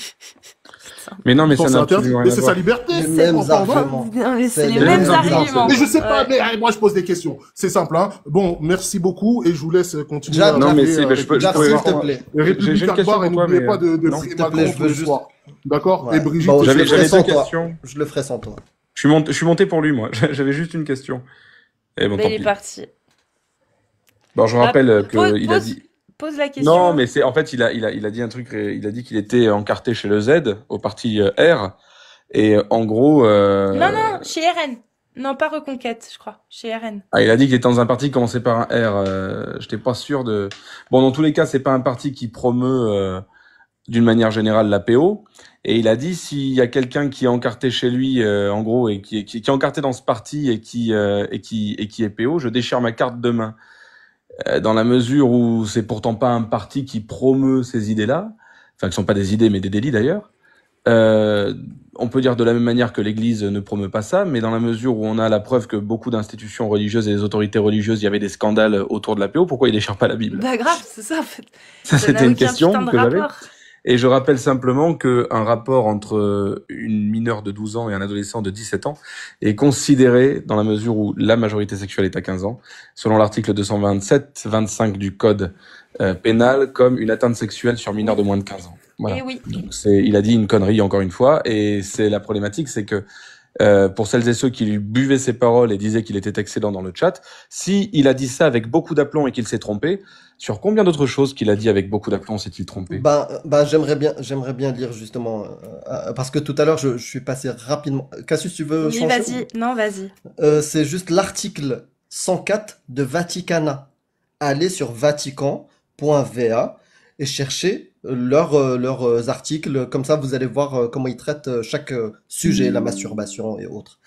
Mais non, mais ça Pourtant, n'a c'est interdit, absolument mais rien à c'est voir. sa liberté. Les c'est mêmes pas en vrai. arguments. Non, mais C'est c'est les les mêmes mêmes arguments. arguments. Mais je sais pas, Ouais. mais moi je pose des questions. C'est simple, hein. Bon, merci beaucoup et je vous laisse continuer. Jack, à Non, mais parler, c'est, je peux, Jack, pouvais s'il voir- te plaît. Les J'ai une Républicains question boire et pour toi, n'oubliez mais, pas de non, prier s'il te Macron plaît, je tous veux les juste- soirs. D'accord? Ouais. Et Brigitte, Bon, je J'avais le ferai deux sans toi. questions. Je le ferai sans toi. Je suis monté pour lui, moi. J'avais juste une question. Et bon, Mais tant il est pis. parti. Bon, je Bah, rappelle pose- qu'il a pose- dit. Pose la question. Non, mais c'est en fait il a dit un truc. Il a dit qu'il était encarté chez le Z au parti R. Et en gros. Non, chez RN. Non, pas Reconquête, je crois. Chez RN. Ah, il a dit qu'il était dans un parti qui commençait par un R. J'étais pas sûr de. Bon, dans tous les cas, c'est pas un parti qui promeut d'une manière générale la PO. Et il a dit s'il y a quelqu'un qui est encarté chez lui, en gros, et qui est encarté dans ce parti et qui est PO, je déchire ma carte demain. Dans la mesure où c'est pourtant pas un parti qui promeut ces idées-là, enfin qui sont pas des idées mais des délits d'ailleurs. On peut dire de la même manière que l'Église ne promeut pas ça, mais dans la mesure où on a la preuve que beaucoup d'institutions religieuses et des autorités religieuses, il y avait des scandales autour de la PO, pourquoi ils déchirent pas la Bible? Bah grave, c'est ça en fait. Ça, Ça n'a c'était une aucun question putain de que j'avais. rapport. Et je rappelle simplement qu'un rapport entre une mineure de 12 ans et un adolescent de 17 ans est considéré, dans la mesure où la majorité sexuelle est à 15 ans, selon l'article 227-25 du Code pénal, comme une atteinte sexuelle sur mineur de moins de 15 ans. Et Voilà. oui. Donc il a dit une connerie encore une fois, et c'est la problématique, c'est que pour celles et ceux qui lui buvaient ses paroles et disaient qu'il était excellent dans le chat, si il a dit ça avec beaucoup d'aplomb et qu'il s'est trompé, sur combien d'autres choses qu'il a dit avec beaucoup d'aplomb s'est-il trompé? J'aimerais bien lire justement, parce que tout à l'heure je suis passé rapidement. Cassius, tu veux Oui, changer? vas-y. Non, vas-y. C'est juste l'article 104 de Vaticana. Allez sur vatican.va et cherchez leurs articles. Comme ça, vous allez voir comment ils traitent chaque sujet, la masturbation et autres.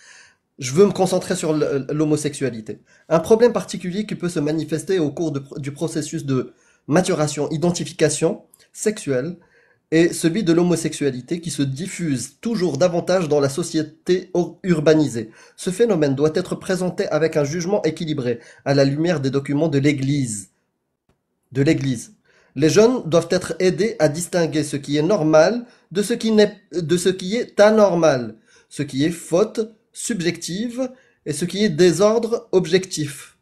Je veux me concentrer sur l'homosexualité. Un problème particulier qui peut se manifester au cours du processus de maturation, identification sexuelle, est celui de l'homosexualité qui se diffuse toujours davantage dans la société urbanisée. Ce phénomène doit être présenté avec un jugement équilibré, à la lumière des documents de l'Église. Les jeunes doivent être aidés à distinguer ce qui est normal de ce qui est anormal, ce qui est faute subjective et ce qui est désordre objectif,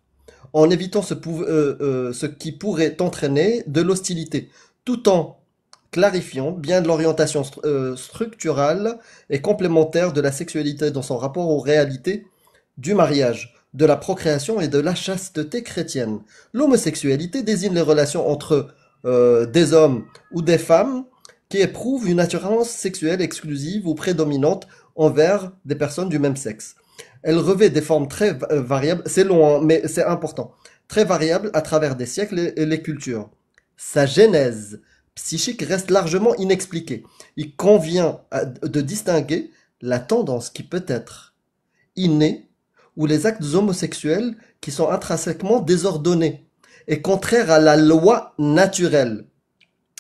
en évitant ce qui pourrait entraîner de l'hostilité, tout en clarifiant bien de l'orientation structurale et complémentaire de la sexualité dans son rapport aux réalités du mariage, de la procréation et de la chasteté chrétienne. L'homosexualité désigne les relations entre des hommes ou des femmes qui éprouvent une attirance sexuelle exclusive ou prédominante envers des personnes du même sexe. Elle revêt des formes très variables, c'est long, hein, mais c'est important, très variables à travers des siècles et les cultures. Sa genèse psychique reste largement inexpliquée. Il convient de distinguer la tendance qui peut être innée ou les actes homosexuels qui sont intrinsèquement désordonnés et contraires à la loi naturelle.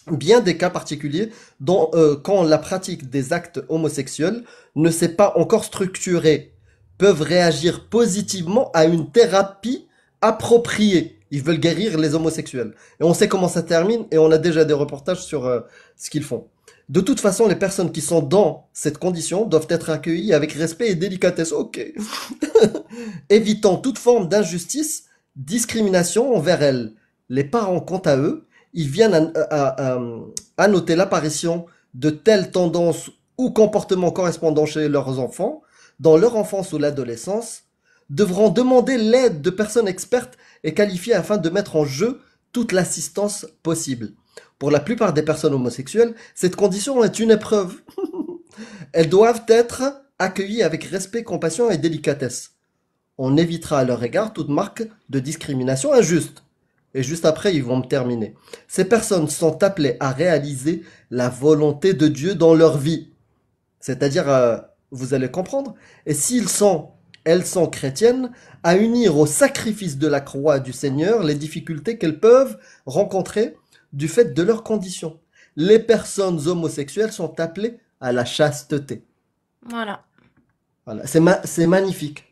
Bien des cas particuliers dont, quand la pratique des actes homosexuels ne s'est pas encore structurée, peuvent réagir positivement à une thérapie appropriée. Ils veulent guérir les homosexuels. Et on sait comment ça termine et on a déjà des reportages sur ce qu'ils font. De toute façon, les personnes qui sont dans cette condition doivent être accueillies avec respect et délicatesse. Ok. Évitant toute forme d'injustice, discrimination envers elles. Les parents, quant à eux, ils viennent à noter l'apparition de telles tendances ou comportements correspondant chez leurs enfants, dans leur enfance ou l'adolescence, devront demander l'aide de personnes expertes et qualifiées afin de mettre en jeu toute l'assistance possible. Pour la plupart des personnes homosexuelles, cette condition est une épreuve. Elles doivent être accueillies avec respect, compassion et délicatesse. On évitera à leur égard toute marque de discrimination injuste. Et juste après, ils vont me terminer. Ces personnes sont appelées à réaliser la volonté de Dieu dans leur vie. C'est-à-dire, vous allez comprendre, et elles sont chrétiennes, à unir au sacrifice de la croix du Seigneur les difficultés qu'elles peuvent rencontrer du fait de leurs conditions. Les personnes homosexuelles sont appelées à la chasteté. Voilà. Voilà. C'est magnifique.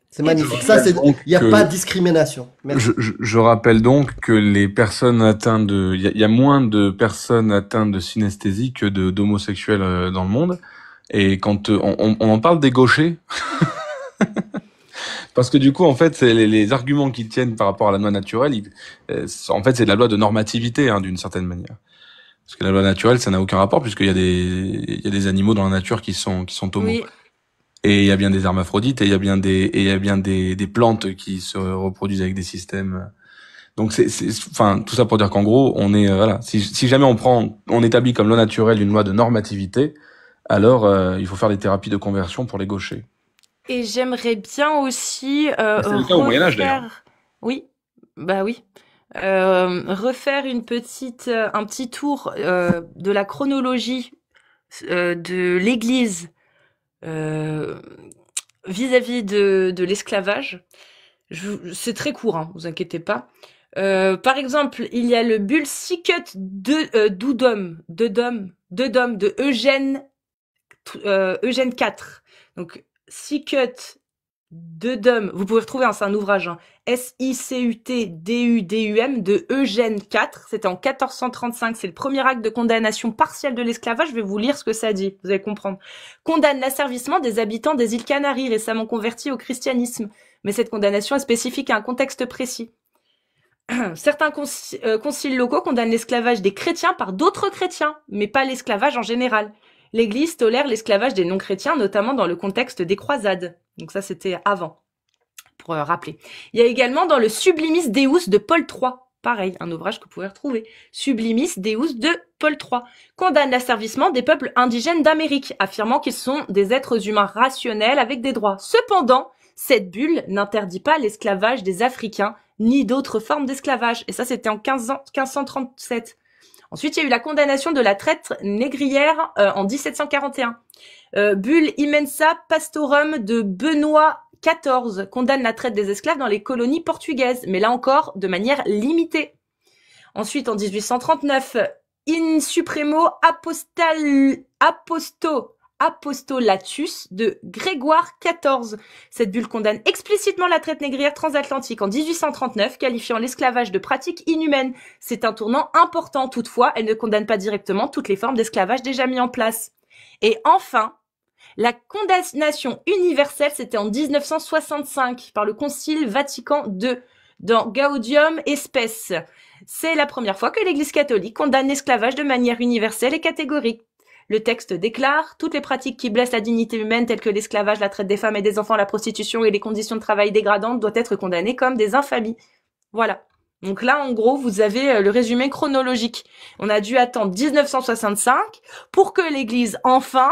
C'est magnifique. Je Ça, rappelle donc il n'y a que- pas de discrimination. Merci. Je rappelle donc que les personnes atteintes de, il y a moins de personnes atteintes de synesthésie que d'homosexuels dans le monde. Et quand on en parle des gauchers, parce que du coup, en fait, c'est les arguments qui tiennent par rapport à la loi naturelle, en fait, c'est de la loi de normativité, hein, d'une certaine manière. Parce que la loi naturelle, ça n'a aucun rapport, puisqu'il y a des animaux dans la nature qui sont homo. Oui. Et il y a bien des hermaphrodites, et il y a bien des plantes qui se reproduisent avec des systèmes. Donc enfin, tout ça pour dire qu'en gros, on est, voilà, si jamais on établit comme loi naturelle une loi de normativité, alors il faut faire des thérapies de conversion pour les gauchers. Et j'aimerais bien aussi C'était le cas au Moyen-Âge, d'ailleurs. Oui, bah oui. Refaire un petit tour de la chronologie de l'Église vis-à-vis de l'esclavage. C'est très court, hein, vous inquiétez pas. Par exemple, il y a le bull Sicut d'Udom de Eugène IV. Donc Sicut d'Udom, vous pouvez retrouver, hein, c'est un ouvrage, hein, SICUTDUDUM de Eugène IV. C'était en 1435. C'est le premier acte de condamnation partielle de l'esclavage. Je vais vous lire ce que ça dit. Vous allez comprendre. Condamne l'asservissement des habitants des îles Canaries récemment convertis au christianisme. Mais cette condamnation est spécifique à un contexte précis. Certains conciles locaux condamnent l'esclavage des chrétiens par d'autres chrétiens, mais pas l'esclavage en général. L'Église tolère l'esclavage des non-chrétiens, notamment dans le contexte des croisades. Donc ça, c'était avant, pour rappeler. Il y a également dans le Sublimis Deus de Paul III, pareil, un ouvrage que vous pouvez retrouver. Sublimis Deus de Paul III condamne l'asservissement des peuples indigènes d'Amérique, affirmant qu'ils sont des êtres humains rationnels avec des droits. Cependant, cette bulle n'interdit pas l'esclavage des Africains, ni d'autres formes d'esclavage. Et ça, c'était en 1537. Ensuite, il y a eu la condamnation de la traite négrière en 1741. Bulle Immensa Pastorum de Benoît XIV condamne la traite des esclaves dans les colonies portugaises, mais là encore, de manière limitée. Ensuite, en 1839, In Supremo Apostolatus de Grégoire XIV. Cette bulle condamne explicitement la traite négrière transatlantique en 1839, qualifiant l'esclavage de pratique inhumaine. C'est un tournant important. Toutefois, elle ne condamne pas directement toutes les formes d'esclavage déjà mis en place. Et enfin, la condamnation universelle, c'était en 1965 par le Concile Vatican II dans Gaudium et Spes. C'est la première fois que l'Église catholique condamne l'esclavage de manière universelle et catégorique. Le texte déclare « Toutes les pratiques qui blessent la dignité humaine, telles que l'esclavage, la traite des femmes et des enfants, la prostitution et les conditions de travail dégradantes, doivent être condamnées comme des infamies. » Voilà. Donc là, en gros, vous avez le résumé chronologique. On a dû attendre 1965 pour que l'Église, enfin,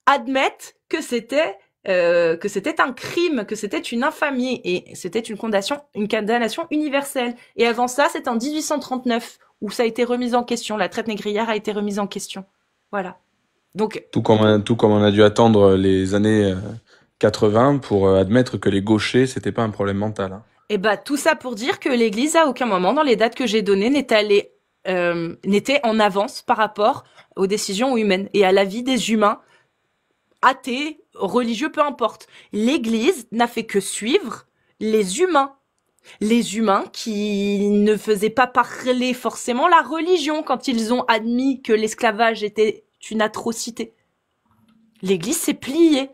admette que c'était un crime, que c'était une infamie, et c'était une condamnation universelle. Et avant ça, c'est en 1839 où ça a été remis en question, la traite négrière a été remise en question. Voilà. Donc, Tout comme on a dû attendre les années 80 pour admettre que les gauchers, c'était pas un problème mental. Hein. et bah tout ça pour dire que l'Église à aucun moment dans les dates que j'ai données n'était en avance par rapport aux décisions humaines et à la vie des humains, athées, religieux, peu importe. L'Église n'a fait que suivre les humains. Les humains qui ne faisaient pas parler forcément la religion quand ils ont admis que l'esclavage était une atrocité. L'Église s'est pliée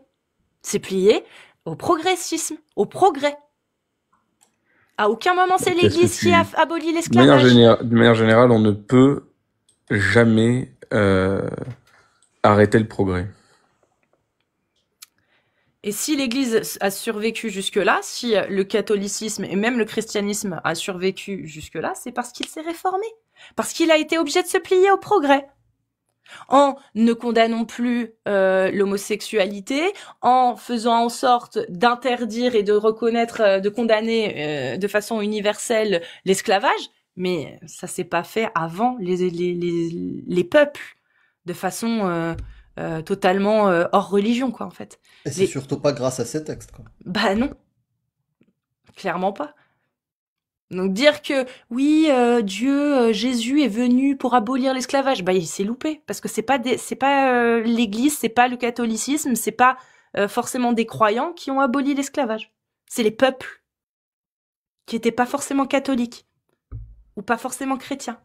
au progressisme, au progrès. À aucun moment c'est l'Église qui a aboli l'esclavage. De manière générale, on ne peut jamais arrêter le progrès. Et si l'Église a survécu jusque-là, si le catholicisme et même le christianisme a survécu jusque-là, c'est parce qu'il s'est réformé. Parce qu'il a été obligé de se plier au progrès. En ne condamnant plus l'homosexualité, en faisant en sorte d'interdire et de reconnaître, de condamner de façon universelle l'esclavage, mais ça s'est pas fait avant les peuples, de façon totalement hors religion, quoi, en fait. Et c'est surtout pas grâce à ces textes, quoi. Bah non, clairement pas. Donc dire que oui, Dieu, Jésus est venu pour abolir l'esclavage, bah il s'est loupé parce que c'est pas l'Église, c'est pas le catholicisme, c'est pas forcément des croyants qui ont aboli l'esclavage. C'est les peuples qui étaient pas forcément catholiques ou pas forcément chrétiens.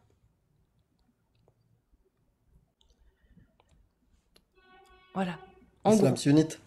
Voilà. En Islam gros. sunnite.